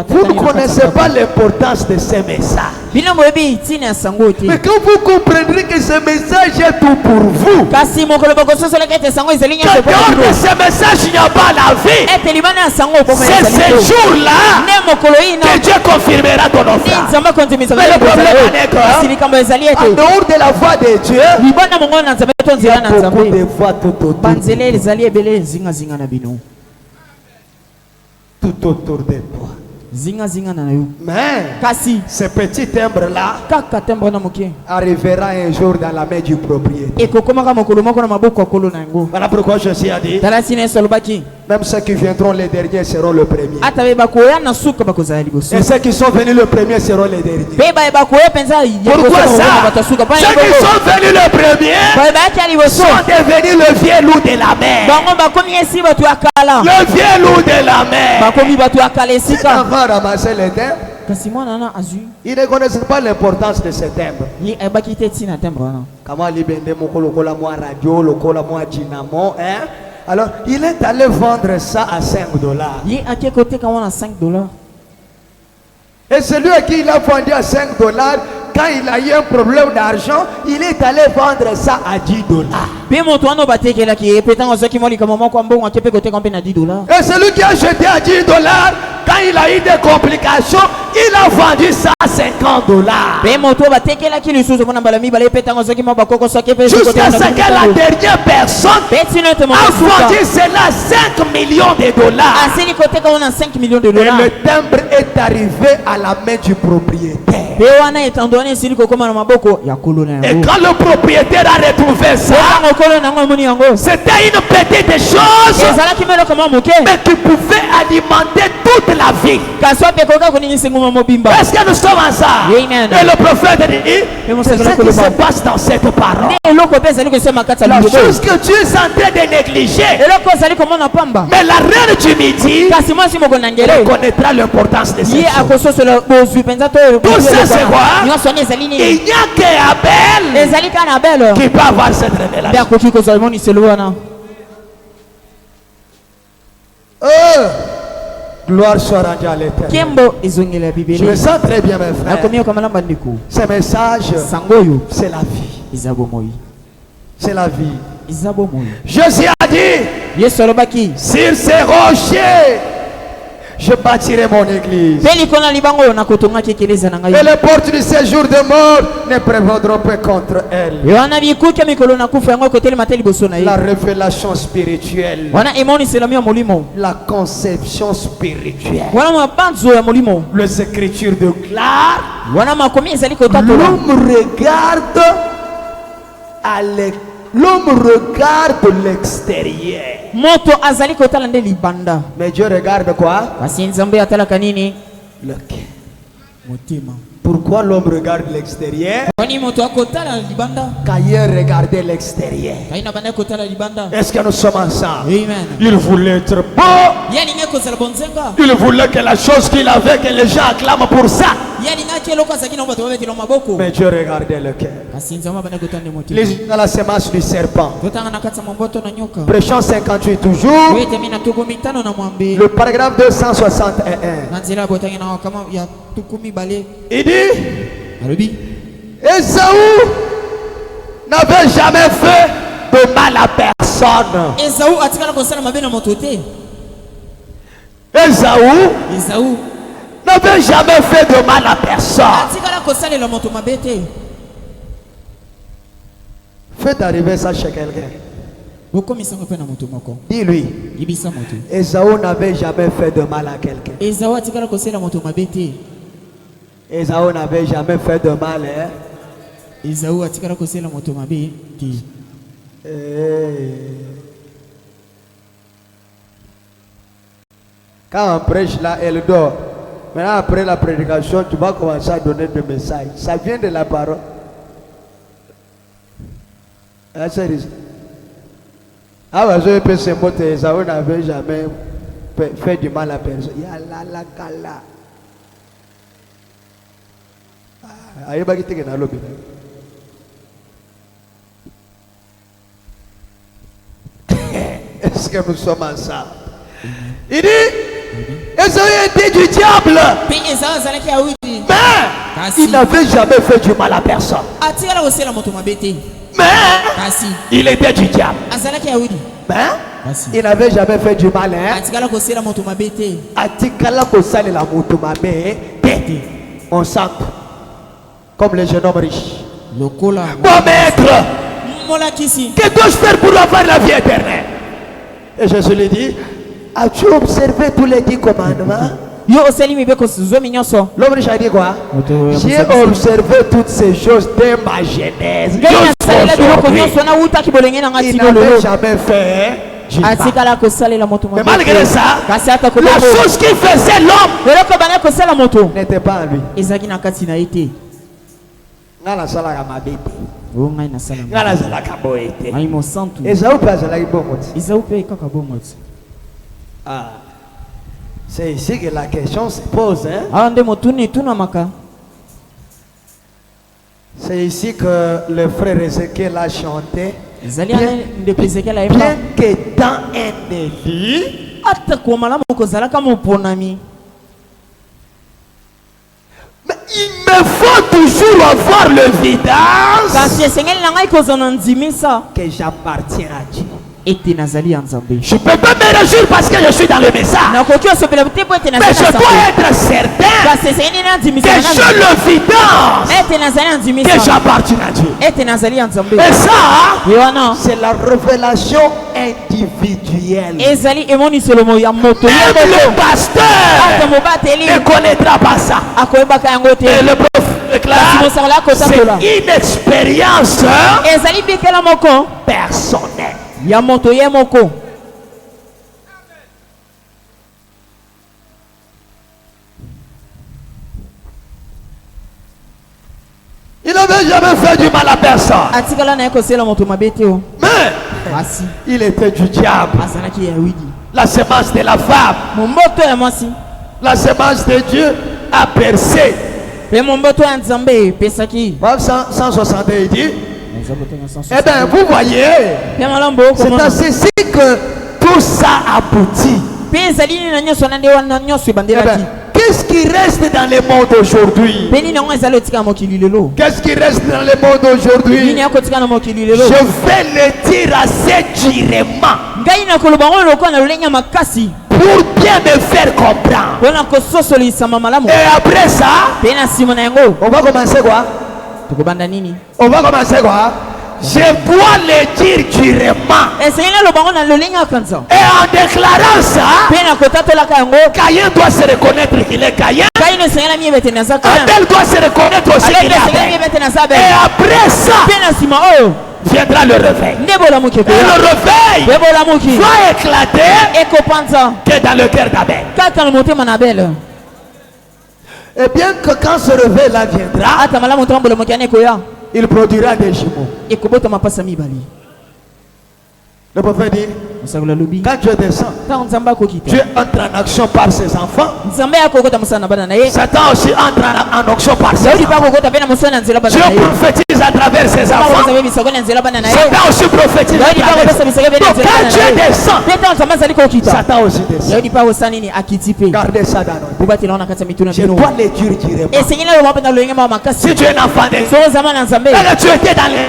Vous ne connaissez pas l'importance de ces messages. Mais quand vous comprendrez que ce message est tout pour vous, que dehors de ce message il n'y a pas la vie, c'est ce jour-là que Dieu confirmera ton offrande. Mais le problème est que en dehors de la voix de Dieu, il y a beaucoup de voix tout autour. Tout autour de toi. Mais ce petit timbre-là arrivera un jour dans la main du propriétaire. Voilà pourquoi Jésus a dit, même ceux qui viendront les derniers seront le premier. Et ceux qui sont venus le premier seront les derniers. Pourquoi ça? Ceux qui sont venus le premier sont devenus le vieux loup de la mer. Le vieux loup de la mer. Cet enfant ramasser les timbres, ils ne connaissent pas l'importance de ces timbres. Alors, il est allé vendre ça à $5. Et celui à qui il a vendu à $5, quand il a eu un problème d'argent, il est allé vendre ça à $10. Et celui qui a acheté à $10, quand il a eu des complications, il a vendu ça à $50. Jusqu'à ce que la dernière personne a vendu cela $5 millions. Et le timbre est arrivé à la main du propriétaire. Et quand le propriétaire a retrouvé ça, c'était une petite chose, mais qui pouvait alimenter toute la vie. Est-ce que nous sommes ensemble? Et le prophète dit, c'est ce qui se passe dans cette parole. La chose que tu es en train de négliger, mais la reine du midi reconnaîtra l'importance de cette chose. Tout ça c'est quoi? Il n'y a qu'Abel qui peut avoir cette révélation. Gloire soit rendue à l'Éternel. Je me sens très bien, mes frères. Ce message, c'est la vie. C'est la vie. Jésus a dit, sur ces rochers, je bâtirai mon église. Et les portes du séjour de mort ne prévaudront pas contre elle. La révélation spirituelle. La conception spirituelle. Les écritures déclarent, l'homme regarde à l'extérieur. L'homme regarde l'extérieur. Mais Dieu regarde quoi? Le cœur. Pourquoi l'homme regarde l'extérieur? Qu'ailleurs regardait l'extérieur. Est-ce que nous sommes ensemble? Il voulait être beau. Il voulait que la chose qu'il avait, que les gens acclament pour ça. Mais Dieu regardait le cœur. Les dans la semence du serpent. Prêchant 58 toujours. Le paragraphe 261. Il dit, Esaü n'avait jamais fait de mal à personne. Esaü n'avait jamais fait de mal à personne. Faites arriver ça chez quelqu'un. Dis-lui, Esaü n'avait jamais fait de mal à quelqu'un. Esaü n'avait jamais fait de mal, hein? Quand on prêche là, elle dort. Maintenant, après la prédication, tu vas commencer à donner des messages. Ça vient de la parole. Ah, je peux se montrer. Esaü n'avait jamais fait du mal à personne. Yalla la kala. Est-ce que nous sommes ensemble? Il dit, Esaü était du diable. Mais il n'avait jamais fait du mal à personne. Mais il était du diable. Mais il n'avait jamais fait du mal. On sent comme les jeunes hommes riches. Bon maître, que dois-je faire pour avoir la vie éternelle? Et Jésus lui dit, as-tu observé tous les 10 commandements? L'homme riche a dit quoi? J'ai observé toutes ces choses dès ma jeunesse. Il n'avait jamais fait. Mais malgré ça, la chose qui faisait l'homme n'était pas à lui. C'est ici que la question se pose. Hein? C'est ici que le frère Ézéchiel a chanté. Bien que dans un défi, mais il me faut toujours avoir le vidage que j'appartiens à Dieu. Je peux pas me réjouir parce que je suis dans le message. Mais je dois être certain que j'ai le vidage que j'appartiens à Dieu. Et ça, c'est la révélation individuelle. Même le pasteur ne connaîtra pas ça. Et le prophète déclare, c'est une expérience personnelle. Il n'avait jamais fait du mal à personne. Mais il était du diable. La semence de la femme, la semence de Dieu a percé. 160, il dit. Eh bien, vous voyez, c'est à ceci que tout ça aboutit. Qu'est-ce qui reste dans le monde aujourd'hui? Qu'est-ce qui reste dans le monde aujourd'hui? Je vais le dire assez durement pour bien me faire comprendre. Et après ça, on va commencer quoi? On va commencer quoi? Je dois le dire durement. Et en déclarant ça, Caïn doit se reconnaître qu'il est Caïn. Abel doit se reconnaître aussi qu'il est Abel. Et après ça, viendra le réveil. Et le réveil va éclater que dans le cœur d'Abel. Et bien que quand ce réveil-là viendra, il produira des jumeaux. Le prophète dit, quand Dieu descend, Dieu entre en action par ses enfants. Satan aussi entre en action par ses enfants. Dieu prophétise à travers ses enfants. Satan aussi prophétise à travers ses enfants. Donc quand Dieu descend, Satan aussi descend. Gardez ça dans notre vie. Je dois le dire durement. Si tu es un enfant de Dieu, et tu étais dans les...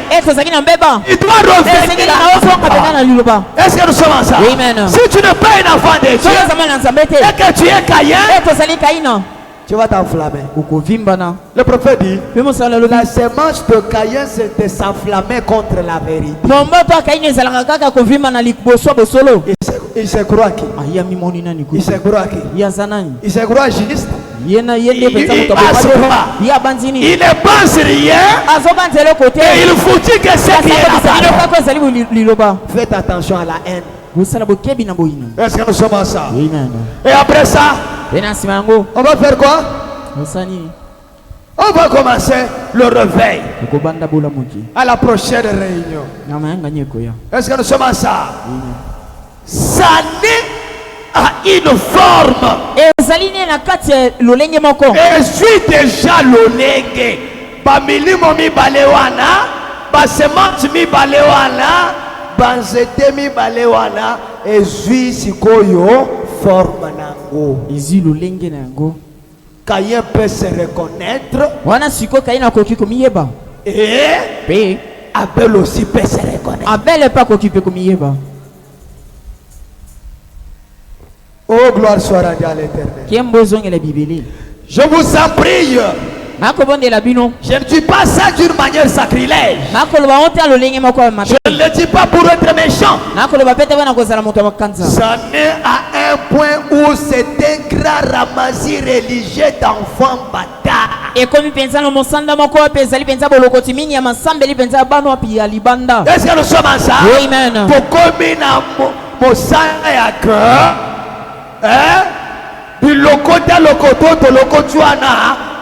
Il doit revenir. Est-ce que nous sommes ensemble? Si tu n'es pas un enfant de Dieu et que tu es Caïn, tu vas t'enflammer. Le prophète dit, la semence de Caïn s'était s'enflammer contre la vérité. Il se croit qui? Il se croit qui? Il se croit juste. Il ne pense rien et il faut dire que c'est qui est là-bas. Faites attention à la haine. Est-ce que nous sommes ensemble? Et après ça, on va faire quoi? On va commencer le réveil à la prochaine réunion. Est-ce que nous sommes ensemble? Ça n'est à une forme. Et je suis déjà l'olenge. Bamilimo mi balewana, basemant mi balewana, banzete mi balewana, et je suis sikoyo forme nango. Ezilo lenge nango. Caïn peut se reconnaître. Wana siko Caïn koki komiyeba. Et Abel aussi peut se reconnaître. Abel est pas koki pe komiyeba. Oh, gloire soit rendue à l'Éternel. Qui aime besoin de la Bible. Je vous en prie. Je ne dis pas ça d'une manière sacrilège. Je ne le dis pas pour être méchant. Ça n'est à un point où c'est un grand ramassis religieux d'enfants bâtards. Est-ce que nous sommes ensemble? Oui, amen. Pour bilokota lokoto lokotuana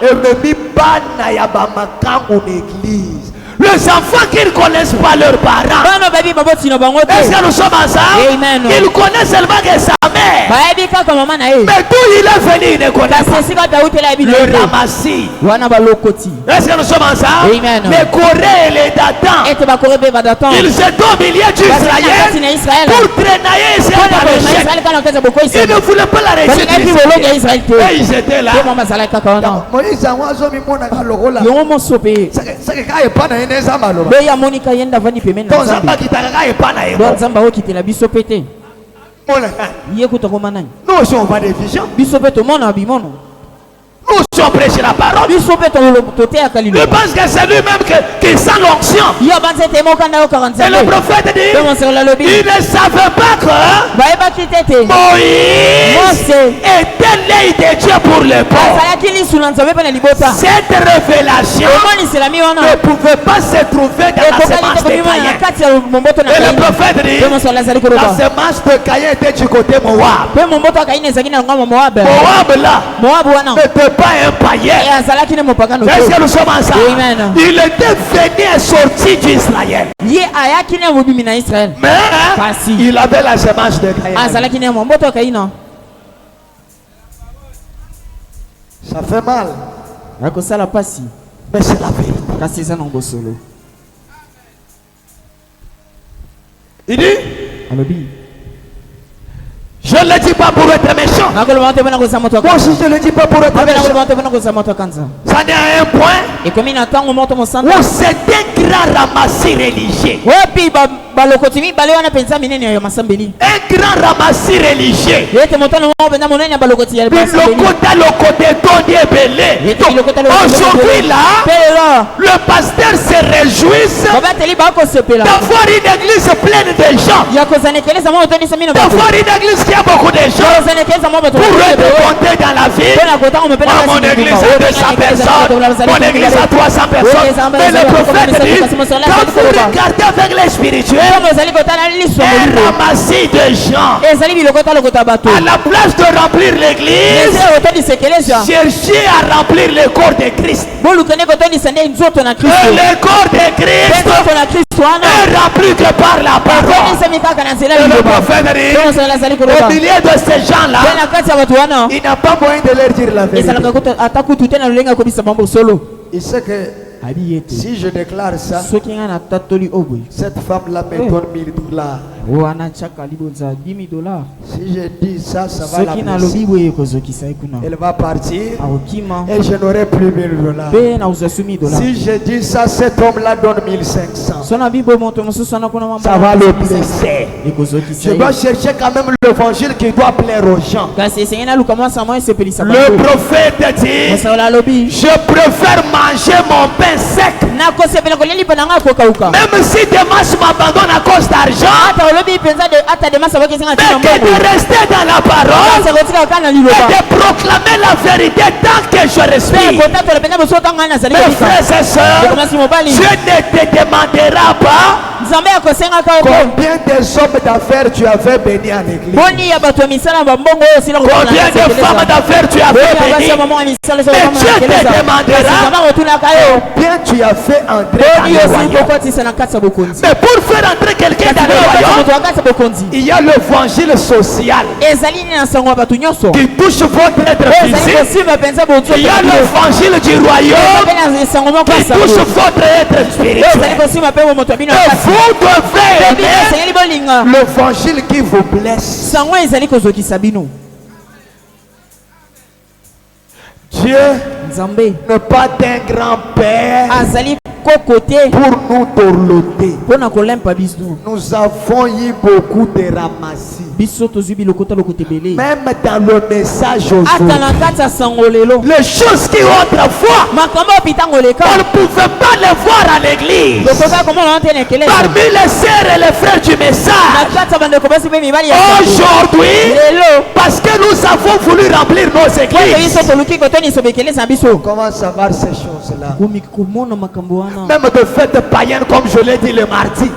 et me bana ya bamakangu l'église. Les enfants qui ne connaissent pas leurs parents. Est-ce que nous sommes ensemble? Ils connaissent seulement que sa mère. Mais d'où il est venu, il ne connaît pas. Le ramassis. Est-ce que nous sommes ensemble? Les Corées et les Datans. Ils étaient au milieu d'Israël pour traîner Israël dans le chèque. Ils ne voulaient pas la réussite d'Israël. Et ils étaient là. Moïse a oiseau Beya Monica yenda vani pemena. Nzamba okitela biso pete. Yé kutokoma nani? Nous sommes pas des visions. Biso pete mona bimono. Nous sommes prêchés la parole. Biso pete toté akalilo. Je pense que c'est lui-même qui sent l'onction. Yo banze temo kanda o 45. Et le prophète dit, il ne savait pas que Moïse était l'œil de Dieu pour les pauvres. Cette révélation ne pouvait pas se trouver dans la semence de Caïn. Et le prophète dit, la semence de Caïn était du côté Moab. Moab là n'était pas un païen. Est-ce que nous sommes ensemble? Il était venu et sorti d'Israël. Mais il avait la semence de Caïn. Ça fait mal. Mais c'est la vérité. Il dit, je ne le dis pas pour être méchant. Moi aussi je ne le dis pas pour être méchant. Ça n'est à un point où c'est un grand ramassis religieux. Un grand ramassis religieux. Aujourd'hui là, le pasteur se réjouit d'avoir une église pleine de gens. D'avoir une église qui a beaucoup de gens. Pour être compté dans la ville. Mon église a 200 personnes. Mon église a 300 personnes. Mais le prophète dit, quand vous regardez avec les spirituels, un ramassis de gens. À la place de remplir l'église, cherchez à remplir le corps de Christ. Et le corps de Christ est rempli que par la parole. Et le prophète dit, au milieu de ces gens-là, il n'a pas moyen de leur dire la vérité. Il sait que si je déclare ça, cette femme-là me donne $1000. Si je dis ça, ça va la blesser. Elle va partir et je n'aurai plus $1000. Si je dis ça, cet homme-là donne 1500. Ça va le blesser. Je dois chercher quand même l'évangile qui doit plaire aux gens. Le prophète dit, je préfère manger mon pain sec. Même si Demas m'abandonne à cause d'argent, mais que de rester dans la parole et de proclamer la vérité tant que je respire. Mes frères et sœurs, Dieu ne te demandera pas combien de hommes d'affaires tu avais béni à l'église. Combien de femmes d'affaires tu avais béni. Mais Dieu te demandera combien tu as fait entrer dans le royaume. Mais pour faire entrer quelqu'un dans le royaume, il y a l'évangile social qui touche votre être physique. Il y a l'évangile du royaume qui touche votre être spirituel. Et vous devez aimer l'évangile qui vous blesse. Dieu n'est pas un grand-père pour nous dorloter. Nous avons eu beaucoup de ramassis. Même dans le message aujourd'hui, les choses qui autrefois on ne pouvait pas les voir à l'église. Parmi les sœurs et les frères du message, aujourd'hui, parce que nous avons voulu remplir nos églises, comment savoir ces choses-là? Même de fêtes païennes, comme je l'ai dit le mardi,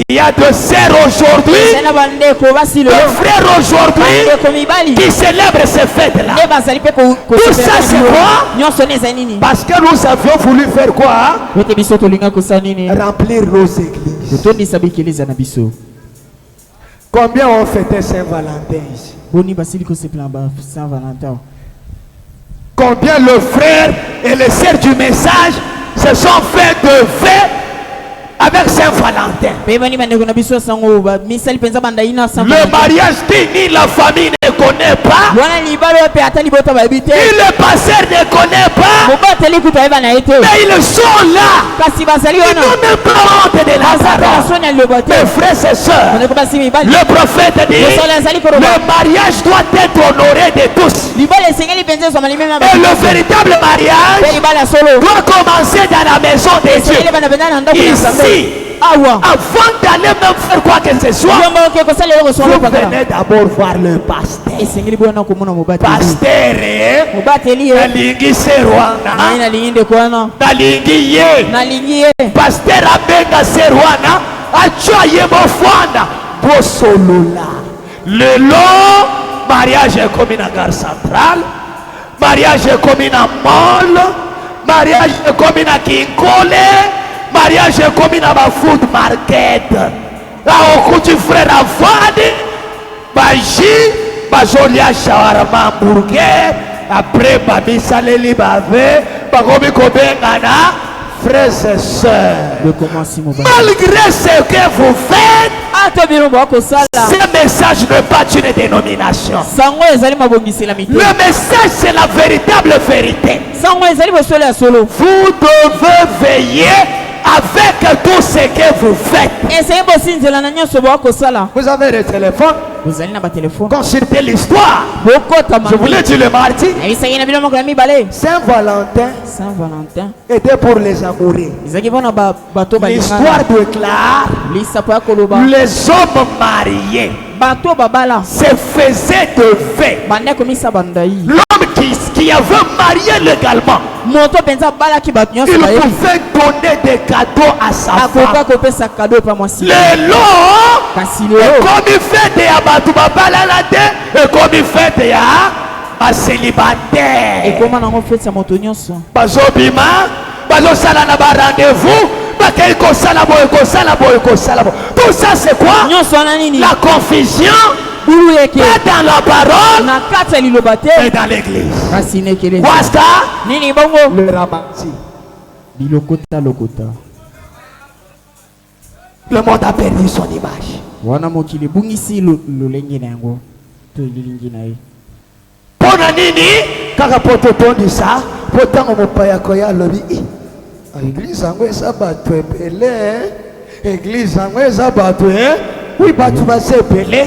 il y a de sœurs aujourd'hui, de frères aujourd'hui qui célèbrent ces fêtes-là. Tout ça c'est quoi? Parce que nous avions voulu faire quoi? Remplir nos églises. Combien ont fêté Saint-Valentin ici? Combien le frère et les sœurs du message se sont fait de fête avec Saint-Valentin? Le mariage qui ni la famille ne connaît pas, ni le pasteur ne connaît pas, mais ils sont là. Ils n'ont même pas honte de la parole. Mes frères et sœurs, le prophète dit, le mariage doit être honoré de tous. Et le véritable mariage doit commencer dans la maison de Dieu. Ici, avant d'aller même faire quoi que ce soit, vous venez d'abord voir le pasteur. Pasteur, nalingi serwana, nalingi ye, pasteur abenga serwana, achoye mofanda, bosolola. Le long mariage est comme une gare centrale, mariage est comme une mall, mariage est comme une kinkole, mariage est comme une food market. Là au coup du frère Avadi, Baji, Bajolia shawarma hamburger, après Babi Saleli Bavé, Bagobi Kobengana, frères et sœurs. Malgré ce que vous faites, ce message n'est pas une dénomination. Le message c'est la véritable vérité. Vous devez veiller avec tout ce que vous faites. Vous avez le téléphone, consultez l'histoire. Je vous l'ai dit le mardi. Saint-Valentin était pour les amoureux. L'histoire déclare les hommes mariés se faisaient de fait. L'homme qui avait marié légalement, il pouvait donner des cadeaux à sa femme. Le long, comme il fait des abatu babalalade, et comme il fait des célibataires. Bazobima, bazosala na ba rendez-vous, tout ça c'est quoi? La confusion. Pas dans la parole, mais dans l'église. Wasta, le ramassis. Le monde a perdu son image. Pona nini kaka poto tondi sa potango mopaya koya lobi église yango eza bato ebele, église yango eza bato oui bato basa ebele,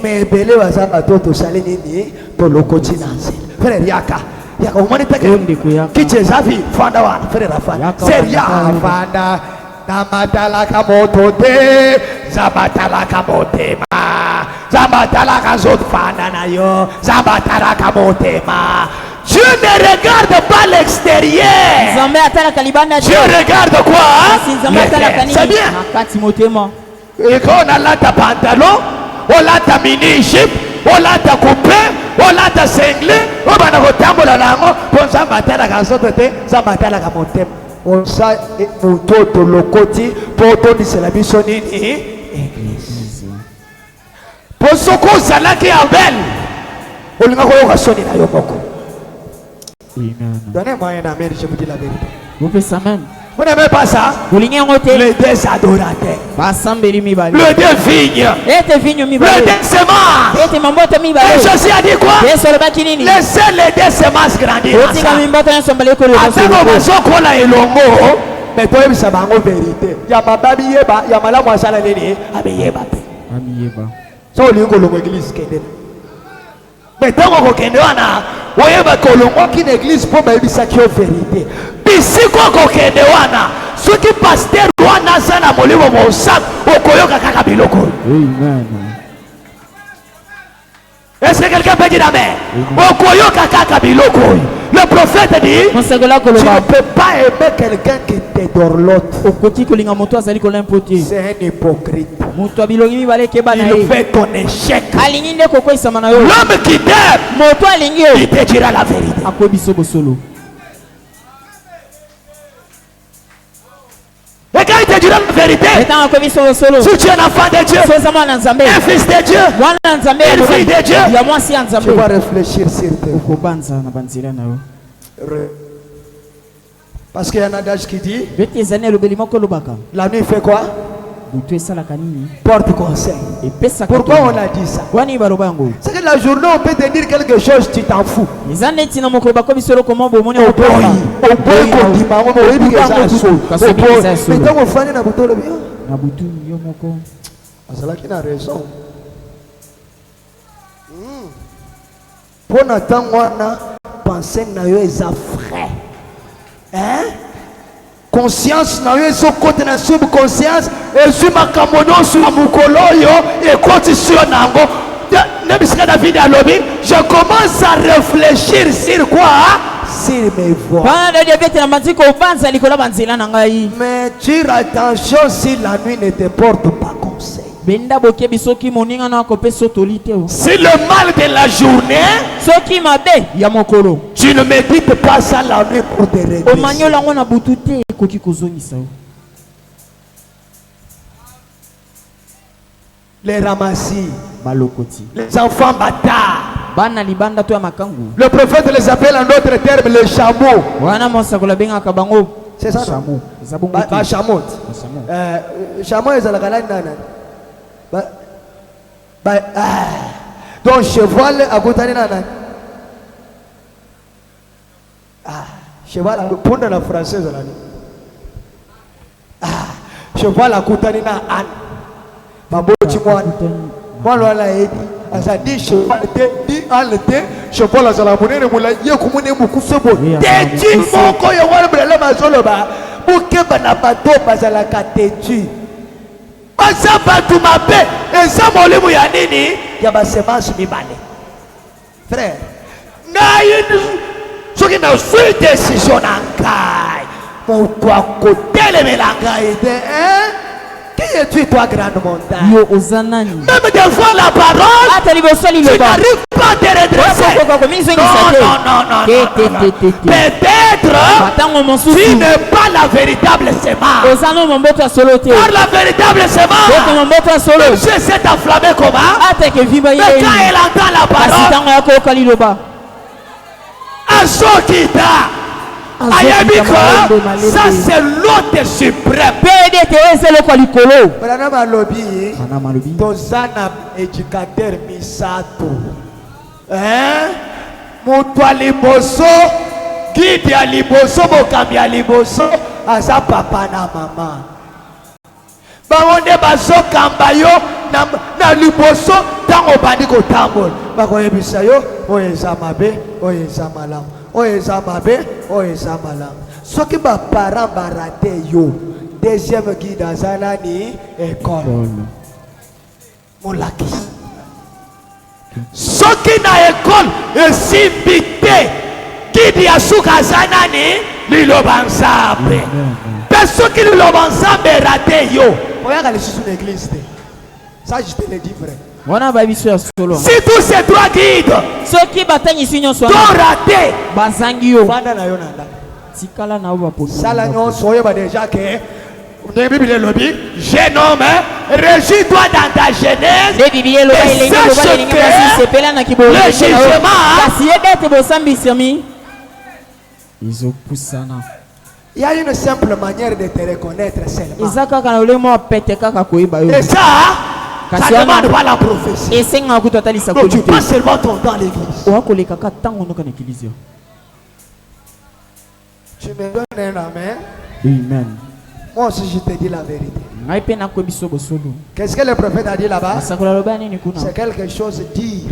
mais ebele baza bato tosali nini tolokoti na nzela. Frère yaka omoni teke kichezavi fanda wana frère afanda seria afanda namatalaka moto te zabatalaka motema zabatalaka zot fanda na yo zabatalaka motema. Dieu ne regarde pas l'extérieur. Dieu regarde quoi? C'est bien. Et quand on a là ta pantalon, on a ta mini-jupe, on a ta coupée, on a ta cinglé, on va dans le tambour là, on s'en battait la gazote, ça battait la gamote. On s'en est autour de le côté, pour donner c'est la mission église. Pour ce qu'on s'en a qui est belle, on a encore sonné dans le Donnez-moi un amen, je vous dis la vérité. Vous faites ça même. Vous n'aimez pas ça? Les deux adorateurs. Le deux vignes. Le deux semences. Et Jésus a dit quoi? Laissez les deux semences grandir. Mais toi, il ça va en vérité. Il y a ma babi yeba, il y a ma la moisala nene, abeyeba. Amiyeba. Ça au lieu que l'église kende. Mais tant qu'on kende wana, oyeba que l'on qui l'église pour ma bisa qui est vérité. Bisi ko kende wana, ceux qui pasteur wana sana molimo mosak, okoyoka kaka biloko. Amen. Est-ce que quelqu'un peut dire amen? Okoyoka kaka biloko. Le prophète dit, tu ne peux pas aimer quelqu'un qui te dorlote. C'est un hypocrite. Il fait ton échec. L'homme qui t'aime, il te dira la vérité. Et quand il te dira la vérité, si tu es un enfant de Dieu, un fils de Dieu, une fille de Dieu, tu vas réfléchir sur tes. Parce qu'il y a un adage qui dit, la nuit fait quoi? Porte conseil. Pourquoi on a dit ça? C'est que la journée on peut te dire quelque chose, tu t'en fous. Pour Nathan, penser que nous sommes frères. Hein? Conscience, nous sommes côté de la subconscience, et sur ma camono, sur ma moukoloyo, et côté sur Nango. Je commence à réfléchir sur quoi? Sur mes voix. Mais tire attention si la nuit ne te porte pas conseil. Si le mal de la journée, tu ne médites pas ça la nuit pour te redresser. Les ramassis, les enfants bâtards. Le prophète les appelle en d'autres termes les chameaux. C'est ça? Chameau. Chameau. Chameau est à la galère. Donc cheval à côté cheval pour la française cheval à côté de âne. Moi là ça dit cheval dit âne cheval à la monnaie moula yekumune mukusebo tetu moko yo wala bela mazoloba bukeba na bato bazala katetu. Asa batu mabe eza molimo ya nini ya basemence mibale. Frère ngai soki na sui décision na ngai moto akotelemela ngai te qui es-tu toi grande montagne? Même devant la parole tu n'arrives pas à te redresser. Non. Peut-être tu n'es pas la véritable semence. Car la véritable semence, le Dieu s'est enflammé comment? Mais quand elle entend la parole, Asokita Ayabiko, ça c'est l'autre suprême. Madame Alobi, Tozana éducateur Misato. Hein? Moutwa liboso, guide ya liboso, mokambi ya liboso, asa papa na mama. Baonde baso kambayo na liboso, tango bandi ko tambol. Bako yebisa yo, oyeza mabe, oyeza malamu. Oyeza mabe, oyeza malamu. Soki ba parents barate yo, deuxième guide azalani école. Molaki. Soki na école esimbite guide ya suka zanani lilobanzabe. Soki lilobanzabe rate yo. Oyaga les sous l'église. Ça je te le dis frère. Si tous ces trois guides sont ratés, déjà que jeune homme, régis-toi dans ta jeunesse et sache que le jugement Il y a une simple manière de te reconnaître seulement. Et ça, ça demande pas la prophétie. Donc tu passes seulement ton temps à l'église. Tu me donnes un amen. Amen. Moi aussi je te dis la vérité. Qu'est-ce que le prophète a dit là-bas? C'est quelque chose de dire.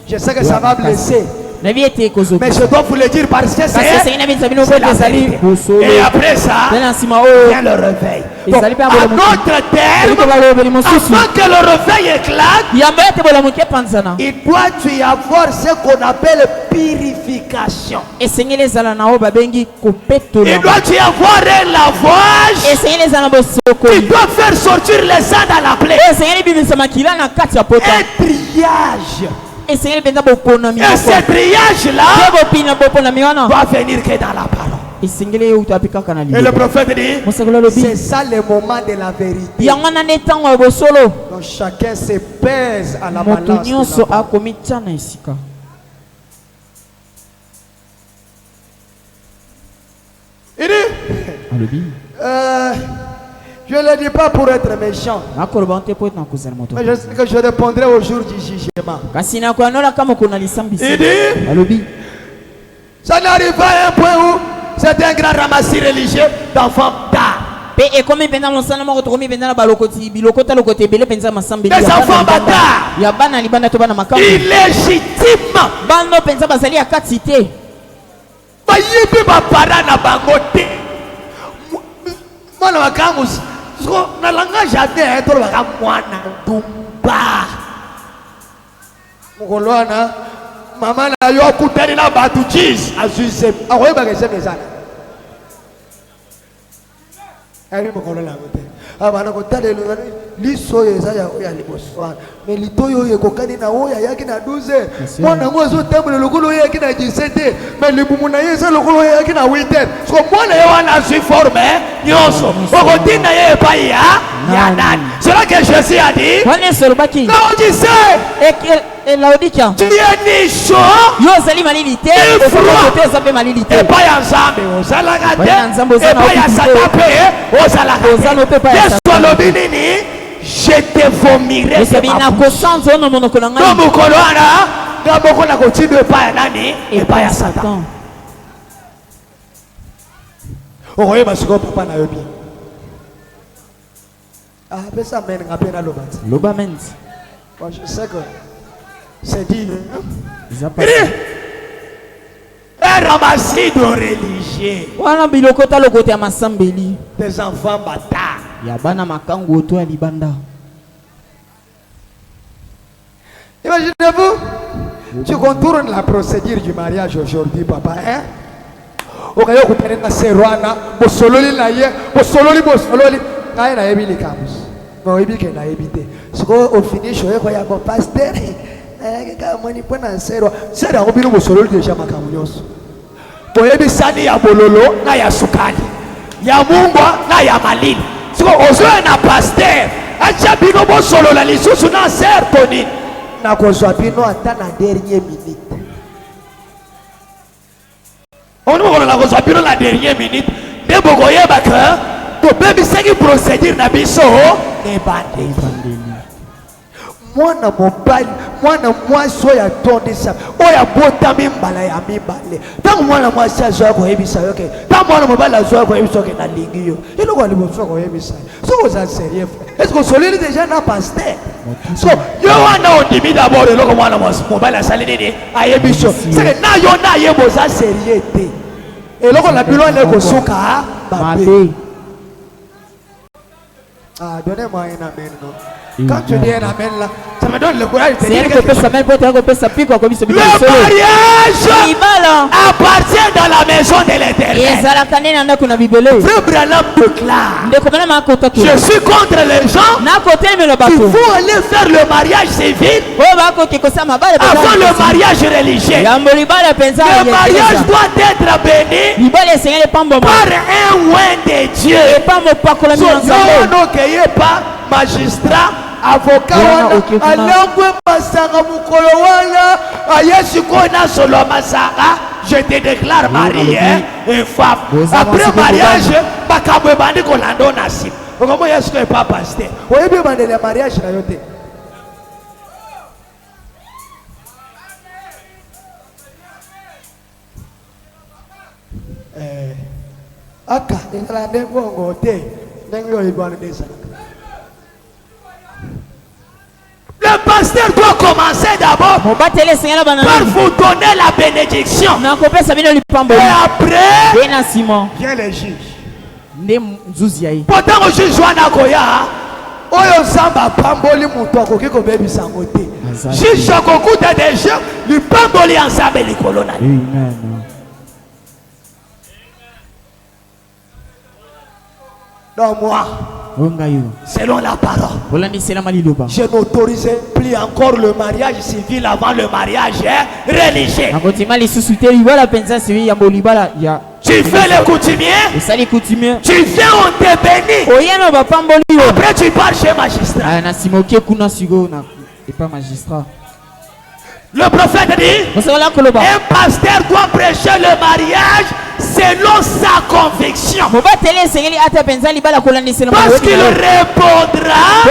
Je sais que ça va blesser. Mais je dois vous le dire parce que c'est la vérité. Et après ça, vient le réveil. Donc, à notre terme, avant que le réveil éclate, il doit y avoir ce qu'on appelle purification. Il doit y avoir un lavage qui doit faire sortir les sang dans la plaie. Un triage. Et ce triage-là doit venir que dans la parole. Et le prophète dit, c'est ça le moment de la vérité. Donc chacun se pèse à la balance. Il dit, je ne le dis pas pour être méchant, mais je sais que je répondrai au jour du jugement. Il dit, ça n'arrive pas à un point où c'est un grand ramassis religieux d'enfants tard. Des enfants bâtards, illégitimes. Na langage ade to ba mwana dumba mukolwana mama na yo kutani na batu cheese azuse akoyeba ke semezana ari mukolwana ngote abana kotale liso yeza ya liboswana me litoyo yekokani na oya yaki na 12 mwana ngozo temble lokolo yaki na 17 me libumuna yeza lokolo yaki na 8 so mwana yo wana su forme nyoso okotina ye pa ya nani c'est là que Jésus a dit non tu sais et Laodikia tu es ni chaud yo zali malilité et pas ensemble ozalaka te et pas ya satape ozalaka Yesu alobinini je te vomirai de ma bouche no mukolo wana ngaboko na kotindo epa ya nani epa ya Satan okoyeba siko papa na yo bien pesa amen ngapena lobati loba amen. Je sais que c'est dit un ramassis de religieux des enfants bâtards. Imaginez-vous, tu contournes la procédure du mariage aujourd'hui, papa. Au cas où tu es dans ce roi, tu au finish, tu es un pasteur. Boyebisani ya bololo na ya sukali ya mungwa na ya malini siko ozoe na pasteur acha bino bosolo la lisusu na sertoni na kozwa bino ata na dernier minute ono la kozwa bino la dernier minute de bokoyeba ka to bebisaki procédure na biso ne bande mwana mobali mwana mwasi oyo atondisa oyo abotami mbala ya mibale ntango mwana mwasi azwa koyebisa yo ke ntango mwana mobali azwa koyebisa ke nalingi yo eloko ya liboso koyebisa yo soki oza sérieux est-ce que osoleli déjà na pasteur so yo wana ondimi d'abord eloko mwana mobali asali nini ayebi so seke na yo na yeba oza sérieux te eloko na bino ane kosuka babe. Donnez-moi un amen, non? Quand tu dis un amen là, ça me donne le courage de dire que le mariage appartient dans la maison de l'Éternel. Frère Branham déclare, je suis contre les gens qui vont aller faire le mariage civil avant le mariage religieux. Le mariage doit être béni par un oint de Dieu. Pas magistrat avocat wana alengwe masanga mukolo wana Yesu kona solo masanga je te déclare marié et femme après mariage bakamwe bandi kolando na si comment Yesu ko pas pasteur oyebi bandele mariage na yote aka ingala ndego ngote ndenge oyibwana desa. Le pasteur doit commencer d'abord par vous donner la bénédiction. Et après, vient les juges. Pendant que je joue à Goya, oyo zamba pamboli muto akoki ko bebi sangote. Juge akokuta déjà, lui pamboli ensemble les colonnes. Amen. Donc moi, selon la parole, je n'autorise plus encore le mariage civil avant le mariage religieux. Tu fais le coutumier, tu viens, on te bénit. Après tu pars chez magistrat. Le prophète dit, un pasteur doit prêcher le mariage selon sa conviction. Parce qu'il répondra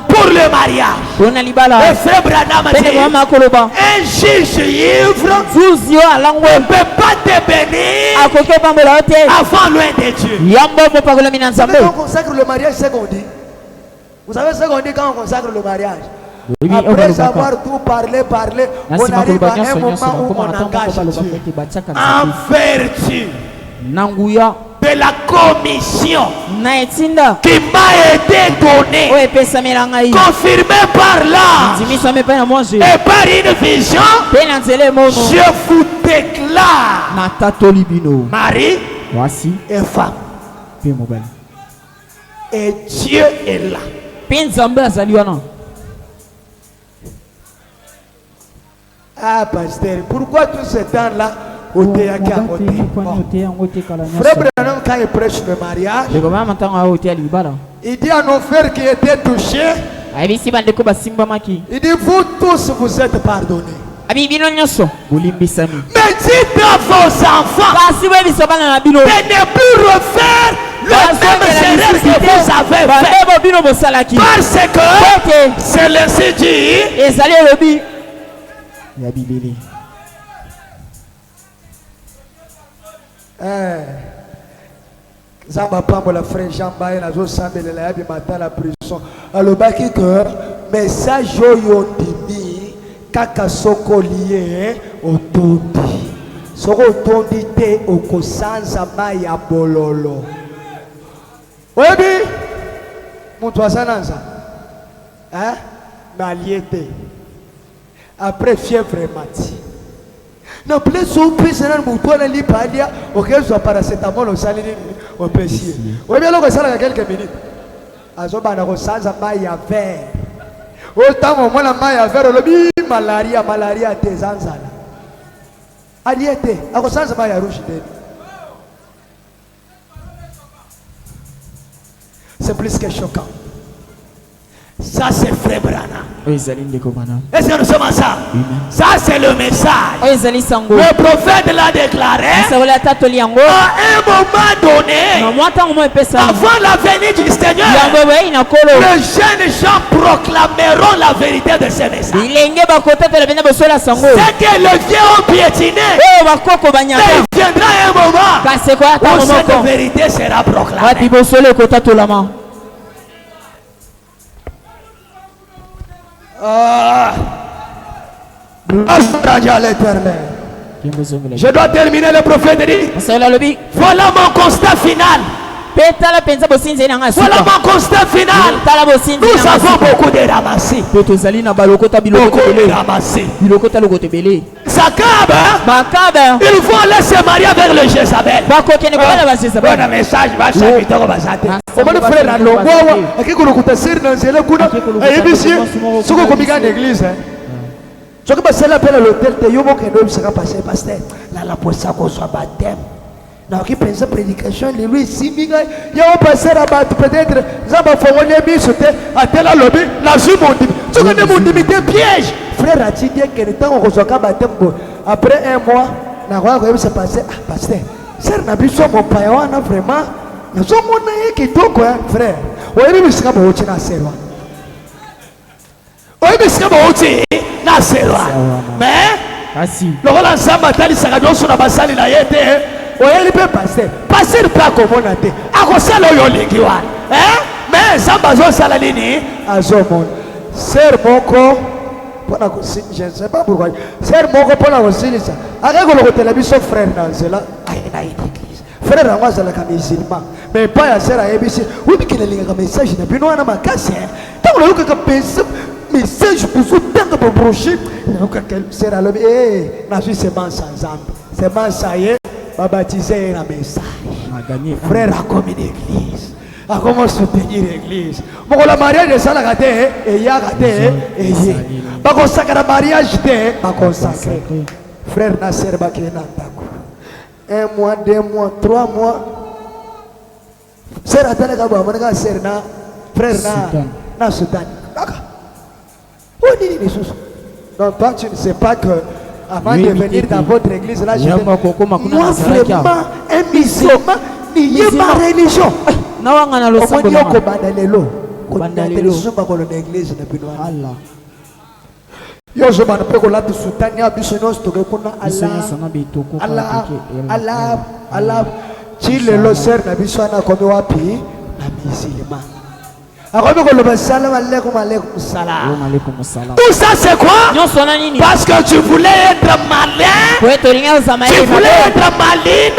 pour le mariage. Et frère Branham dit, un juge ivre ne peut pas te bénir avant loin de Dieu. Vous savez quand on consacre le mariage, c'est ce qu'on dit. Vous savez ce qu'on dit quand on consacre le mariage? Après avoir tout parlé, on arrive à un moment où on engage Dieu en vertu de la commission qui m'a été donnée, confirmée par l'ange et par une vision. Je vous déclare mari et femme, et Dieu est là. Ah, pasteur, pourquoi tout ce temps-là, au théâtre à côté? Frère Branham, quand il prêche le mariage, il dit à nos frères qui étaient touchés, il dit, vous tous, vous êtes pardonnés. Mais dites à vos enfants de ne plus refaire le même erreur que vous avez fait. Parce que c'est l'ainsi dit. Zamba Pambola frère Jean-Baye nazo sambele la yabi mata la prison alobaki que message oyo ndimi kaka soko lié otondi soko otondi te okosanza mai ya bololo oyebi mutu asananza na liete après fièvre mati na place où puis c'est un mouton à l'ipalia auquel soit paracétamol au salini au pessier oui bien là ça dans quelques minutes azoba na kosanza mai ya verre autant au moins la mai ya verre le malaria des anzala aliete akosanza mai ya rouge d'elle c'est plus que choquant. Ça c'est frère Branham. Est-ce que nous sommes ensemble? Ça c'est le message. Le prophète l'a déclaré. À un moment donné, avant la venue du Seigneur, les jeunes gens proclameront la vérité de ce message. C'est que le vieux ont piétiné. Il viendra un moment où cette vérité sera proclamée. Je dois terminer. Le prophète dit, voilà mon constat final. Voilà mon constat final. Nous avons beaucoup de ramassis. Beaucoup de ramassis. Zakab, ils vont aller se marier avec le Jézabel. Un message va s'habiter au Bazate. Comment le frère a l'envoi? Qui est sir dans le Kuna? Et ici, ce qu'on communique en église. Ce que c'est l'appel à l'hôtel, te yobo que nous sera passé pasteur. Là la poissa qu'on soit baptême. Na qui pense prédication lui siminga ya on passer à battre peut-être zamba fongole biso te atela lobby la ju mondimi tu connais mondimi des pièges frère a dit que le temps on reçoit batembo après un mois na quoi que se passer ah pasteur sœur na biso mon paya wana vraiment na zo mona yeke toko frère oyebi bisika bo china serwa oyebi bisika bo chi na serwa mais Kasi lokola nzambe atalisaka nyonso na basali na ye te oyeli mpe paster mpe akomona te akosala oyo olingi wana mais nzambe azosala nini azomona ser moko mpona je ne sais pas pourquoi ser moko mpona kosilisa akei kolokotela biso frère na nzela aye na église frère yango azalaka musulman mais epai ya ser ayebisi wibikele alingaka message na bino wana makasi ntango nayokaka message bozotanga babroche nayokaka ser alobi na zwi semence ya nzambe semence aye babaptisé un message. Frère a commis l'église. A comment soutenir l'église. Mon la mariage de ça la gâté et y a gâté et y. Pas consacrer le mariage de pas consacrer. Frère Nasser Bakena Tako. 1 mois, 2 mois, 3 mois. Sœur Atala Gabo, mon gars sœur na frère na Sultan. D'accord. Où dit les choses. Donc toi tu ne sais pas que avant de venir dans votre église, là, je moi vraiment, un musulman, il y a ma religion. On dit qu'on bandalelo. Yo je m'en peux qu'on l'a tout soutenu à Bissonos, tout le monde Allah, Chile le sœur n'a Bissona comme wapi, la musulman. Tout ça c'est quoi? Parce que tu voulais être malin. Tu voulais être maline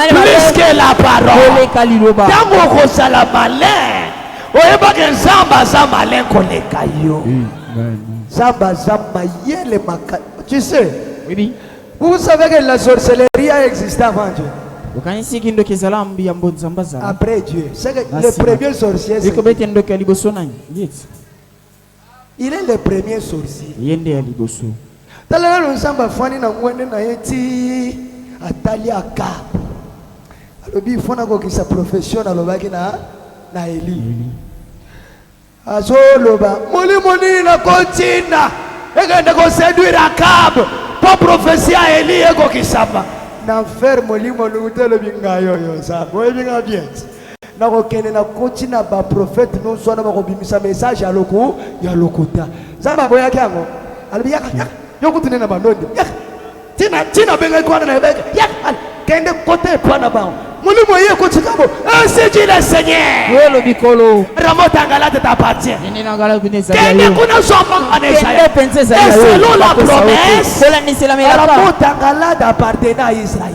plus que la parole. Tant qu'on s'est la malin, on est pas que Zamba Zamba malin qu'on les cailloux. Zamba Zamba les maca. Tu sais? Oui. Vous savez que la sorcellerie a existé avant Dieu. Après Dieu, c'est que le premier sorcier, il est le premier sorcier. Dans le Zamba Fani na mwende na yeti atali aka. Alobi fona ko kisa profession alobaki na Eli. Azo loba moli na kontina. Ega ko séduire Akab. Pour prophétie à Eli ego kisapa. Na faire molimo lutelo bingayo yo ça boye binga bien na ko kene na kotina ba prophète non so na ba ko bimisa message ya lokuta zamba boya kyango alibi yaka yokutune na bandondi tina benga ko na beka yaka kende kote pana ba molimo ye ko tikabo ainsi dit le Seigneur welo bikolo ramota galate t'appartient kende kuna soma kanesa et selon la promesse ramota galate appartenait à Israël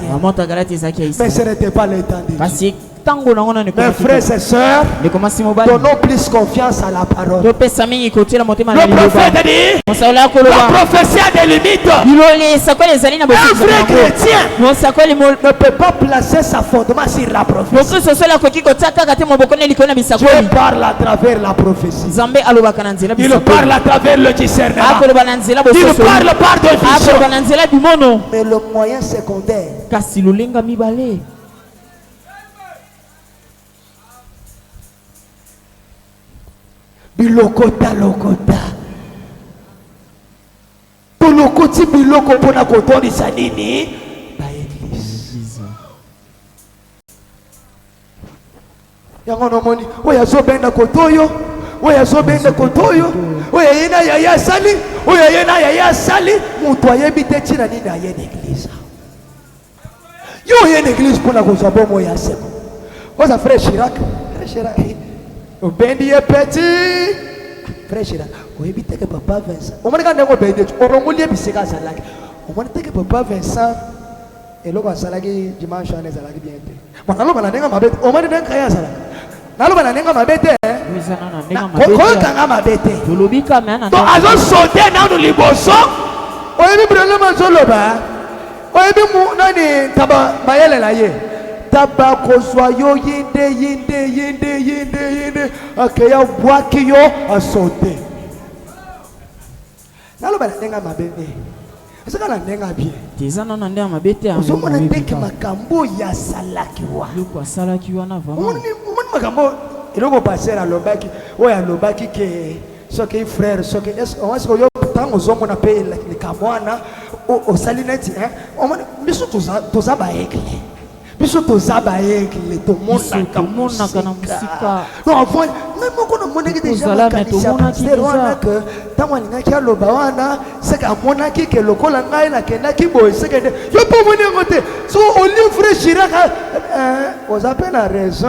mais ce n'était pas le temps de Dieu. Mes frères et sœurs, donnons plus confiance à la parole. Le prophète dit, la prophétie a des limites. Un vrai chrétien ne peut pas placer sa fondement sur la prophétie. Dieu parle à travers la prophétie. Il parle à travers le discernement. Il parle par des visions. Mais le moyen secondaire, bilokota tolokoti biloko mpona kotondisa nini baeglise yango nomoni oyo azobenda kotoyo oyo azobenda kotoyo oyo ye na yaya asali oyo ye na yaya asali moto ayebi te ntina nini aye na eglise yo oye na eglise mpona kozwa bomo ya seko oza frère Chirac obendi ye petit frère Chirac oyebi te ke papa Vincent omoni ka ndenge obendi orongoli ye bisika azalaki omoni te ke papa Vincent eloko asalaki dimanche wana ezalaki bien te naloba na ndenge mabe te omoni ndenge kaya azalaka naloba na ndenge mabe te koyokanga mabe te to azosote nanu liboso oyebi problème azoloba oyebi nani taba mayele na ye tabako soyo yinde akeya bwaki yo asote naloba na ndenga mabebe C'est quand la nenga bien. Des ans on a ma bête à Vous avez dit que ma cambo ya salakiwa. Quoi salakiwa na vraiment. Ma cambo, il faut passer à l'obaki. Ouais, à l'obaki que ce qui est frère, ce qui est. On va se dire tant aux hommes on appelle les camouana au salinette. On va biso tous abaïk. Biso tous abaïk. Tout le monde n'a qu'à musica. Non, avant même quand on monnaie déjà la kanisa wana que tant on n'a qu'à l'obawana c'est qu'à mona qui que le colanga na kenda qui boy c'est que yo pas venir côté so on lui frère Chirac aux appels à raison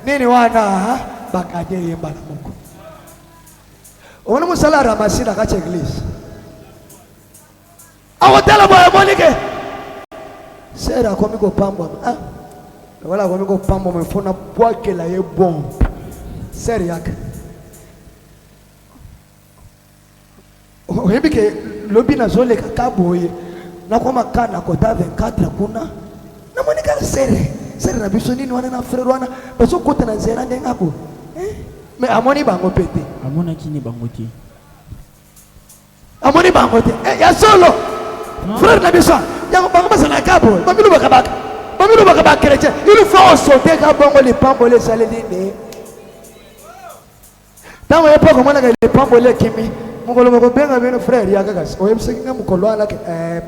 nini wana bakade yemba na moko on mo sala ramasi na kacha église awotela boy monike sera kwa miko pambo voilà kwa miko pambo mfona bwake la ye bon sérieux oyebi ke lobi nazoleka kaboye nakoma kana kota 24 kuna namonika sere na biso nini wana na frère wana baso kota na nzela ndenga bo mais amoni bango pete amona kini bango te amoni bango te ya solo frère na biso ya bango basala kaboye bamilu bakabaka chrétien il faut sauter ka bango les pambole salé dine tant on pas comment les pambole kimi mukolo moko benga beno frère ya kakas o yebsekinga mukolo ala ke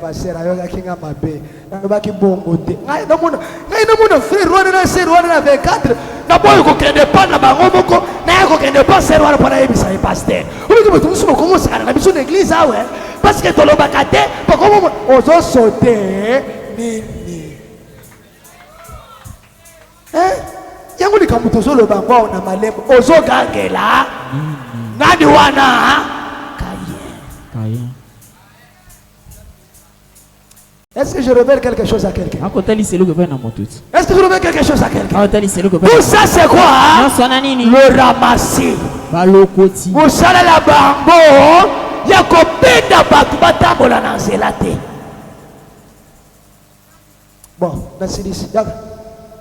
passer ayo ka kinga mabe na baki bongo te ngai no mona frère wana na ser wana na 24 na boy ko kende pas na bango moko na ko kende pas ser wana para yebisa e pasteur o bitu mutu musumo komo sakana na biso l'église awe parce que tolo bakate pa komo ozo sauter nini yango likamuto solo bango na malembo ozo gangela nani wana Caïn. Est-ce que je révèle quelque chose à quelqu'un? Est-ce que je révèle quelque chose à quelqu'un? Tout ça c'est quoi? Le ramasser. Vous savez la bango, il y a combien de batambola dans la tête. Bon, merci ici.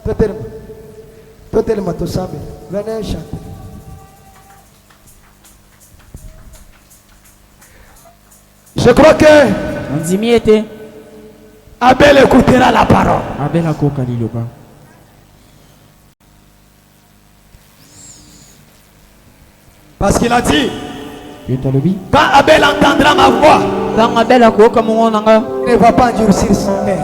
Peut-être tout ça, venez chanter. Je crois que Abel écoutera la parole. Abel a kokali loba. Parce qu'il a dit, quand Abel entendra ma voix, il ne va pas endurcir son cœur.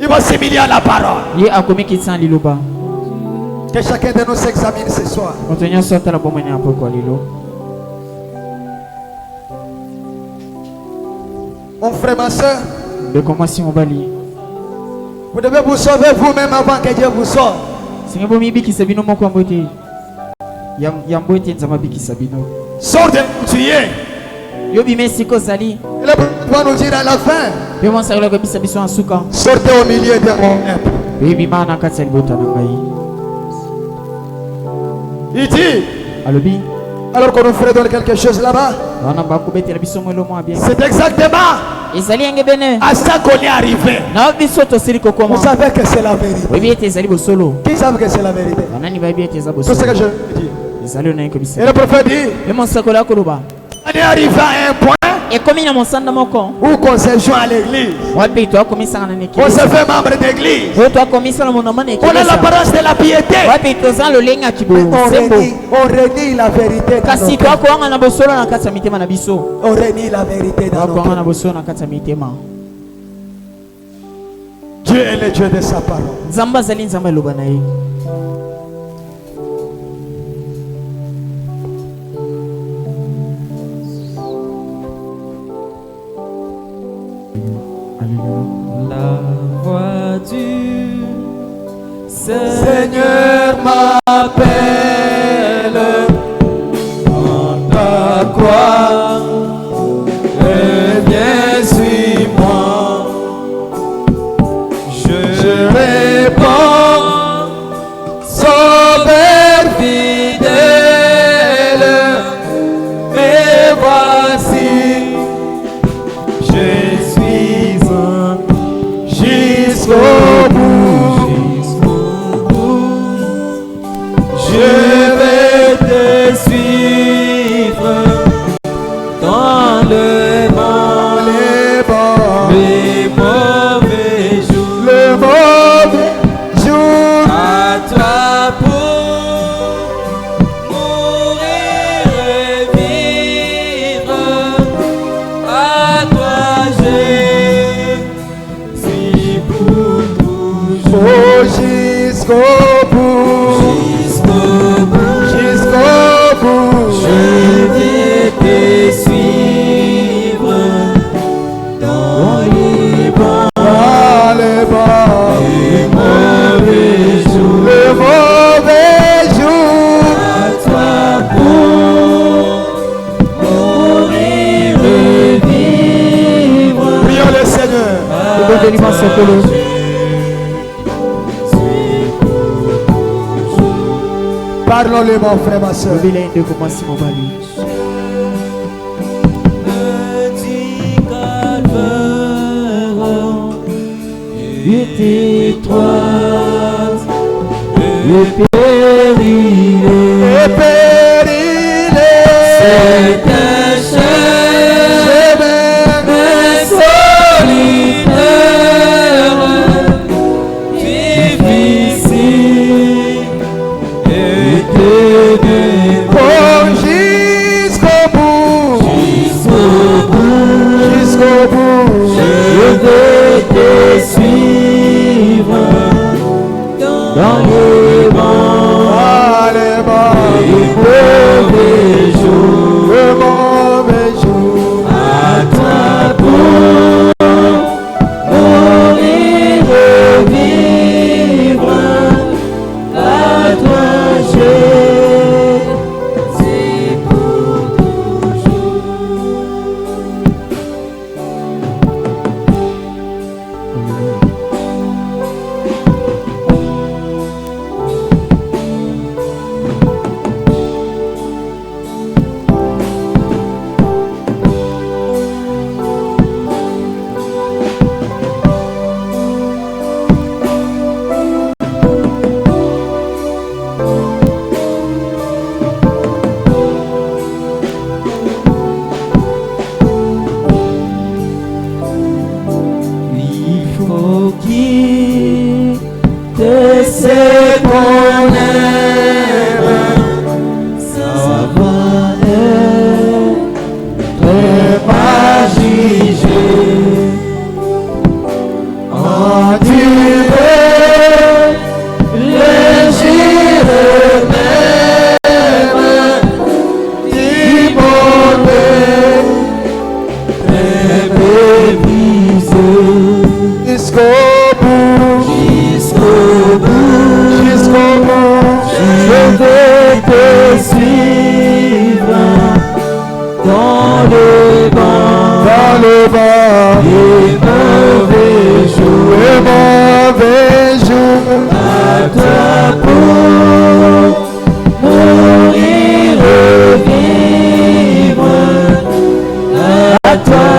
Il va s'humilier à la parole. Que chacun de nous s'examine ce soir. Mon frère, ma soeur, vous devez vous sauver vous-même avant que Dieu vous sauve. Sors de où tu es. Il va nous dire à la fin. Sortez au milieu de mon il dit. Alors qu'on nous ferait donner quelque chose là-bas. C'est exactement à ça qu'on est arrivé. Vous savez que c'est la vérité. Qui savent que c'est la vérité? C'est ce que je dis. Et le prophète dit, on est arrivé à un point où qu'on se joint à l'église. On se fait membre d'église. On a l'apparence de la piété. On renie la vérité dans nos cœurs. On renie la vérité dans nos cœurs. Dieu est le Dieu de sa parole. La voix du Seigneur m'appelle dans ta croix. Viens, suis-moi. Je réponds, Sauveur fidèle, mais voici, je suis jusqu'au bout. Je vais te suivre dans Oh, jusqu'au bout. Jusqu'au bout. Je vais te suivre dans les bons et mauvais jours. Le mauvais jour. À toi pour mourir et vivre. Prions le Seigneur. Parlons-le, mon frère, ma soeur. Était étroite et périlée, c'est un chemin solitaire, difficile et ténébreux. Oh, jusqu'au bout. Jusqu'au bout. Je vais te suivre dans les bons et mauvais jours. Le mauvais jour. À toi pour mourir et vivre. À toi Jésus pour toujours. Il faut qu'il te sait qu'on aime, ça va être pas jugé. Enduré, léger même, débordé, très brisé. Jusqu'au bout. Jusqu'au bout, Jusqu'au bout. je vais te suivre dans les bons Dans le bas. et mauvais jours. Le mauvais jour. À toi pour mourir et vivre. À toi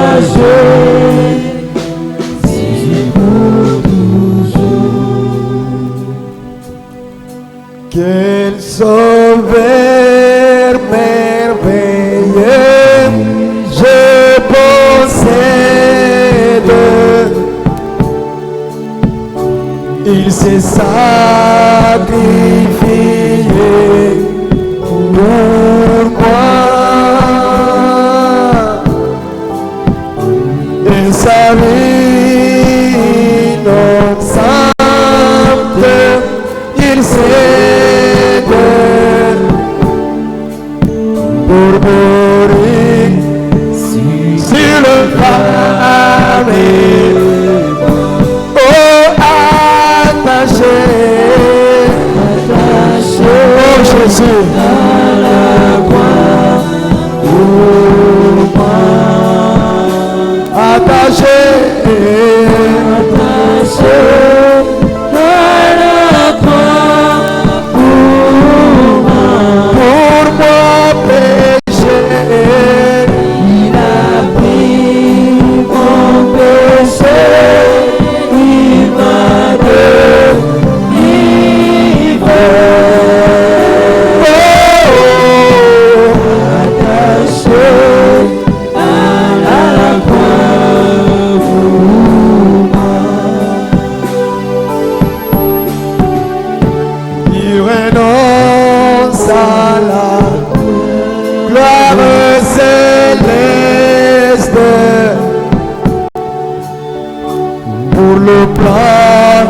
Jésus pour toujours. Quel sauveur merveilleux je possède. Il s'est sacrifié pour moi. Et sa vie innocente, il s'est donné pour mourir sur le pavé. Oh, attaché, oh Jésus, À la croix pour moi. attaché, Attaché à la croix pour moi péché. il a pris mon péché, il m'a délivré. Attaché à la croix pour moi. Il renonce à la gloire céleste pour le plan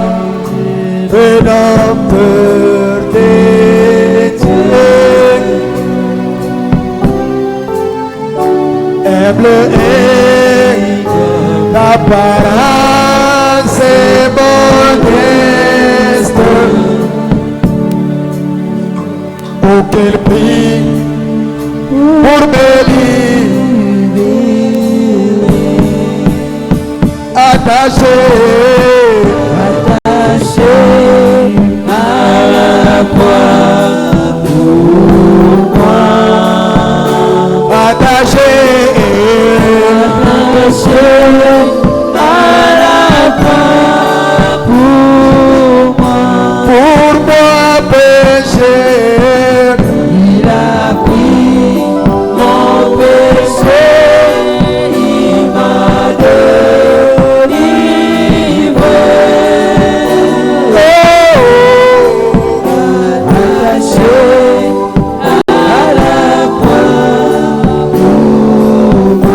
de Dieu, humble et d'apparence modeste, pour qu'elle prie pour me attaché à la croix pour moi, attaché à la croix pour moi péché, il a pris mon péché, il m'a délivré. Attaché à la croix pour moi.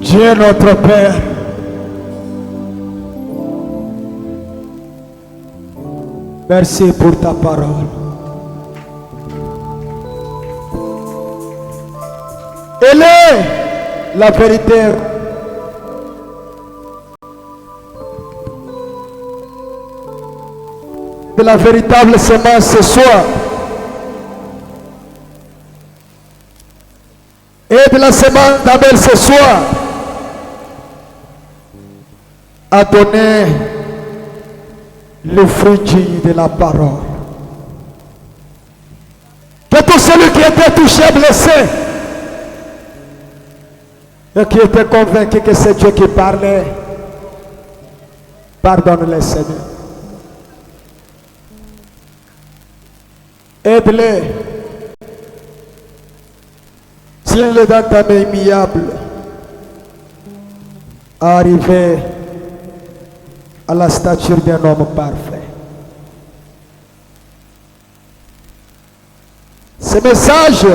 Dieu notre Père, merci pour ta parole. Elle est la vérité. De la véritable semence ce soir. Et de la semence d'Abel ce soir. A donné le fruit digne de la parole. Que tout celui qui était touché, blessé, et qui était convaincu que c'est Dieu qui parlait, pardonne-les, Seigneur. Aide-les. Tiens-les dans ta main immuable à arriver à la stature d'un homme parfait. Ce message,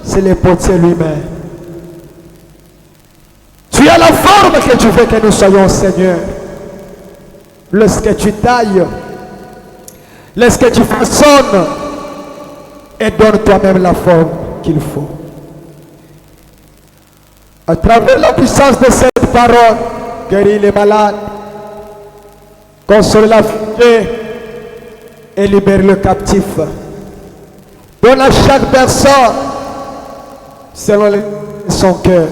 c'est le potier lui-même. Tu as la forme que tu veux que nous soyons, Seigneur. Lorsque tu tailles, lorsque tu façonnes, et donne toi-même la forme qu'il faut. À travers la puissance de cette parole, guéris les malades, console la fille et libère le captif. Donne à chaque personne selon son cœur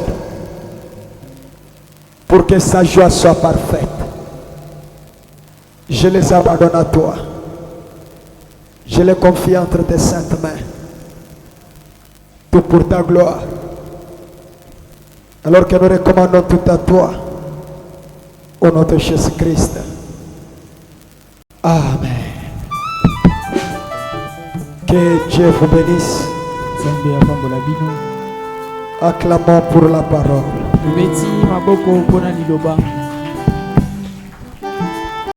pour que sa joie soit parfaite. Je les abandonne à toi. Je les confie entre tes saintes mains. Tout pour ta gloire. Alors que nous recommandons tout à toi. Au nom de Jésus-Christ. Amen. Que Dieu vous bénisse. Acclamons pour la parole.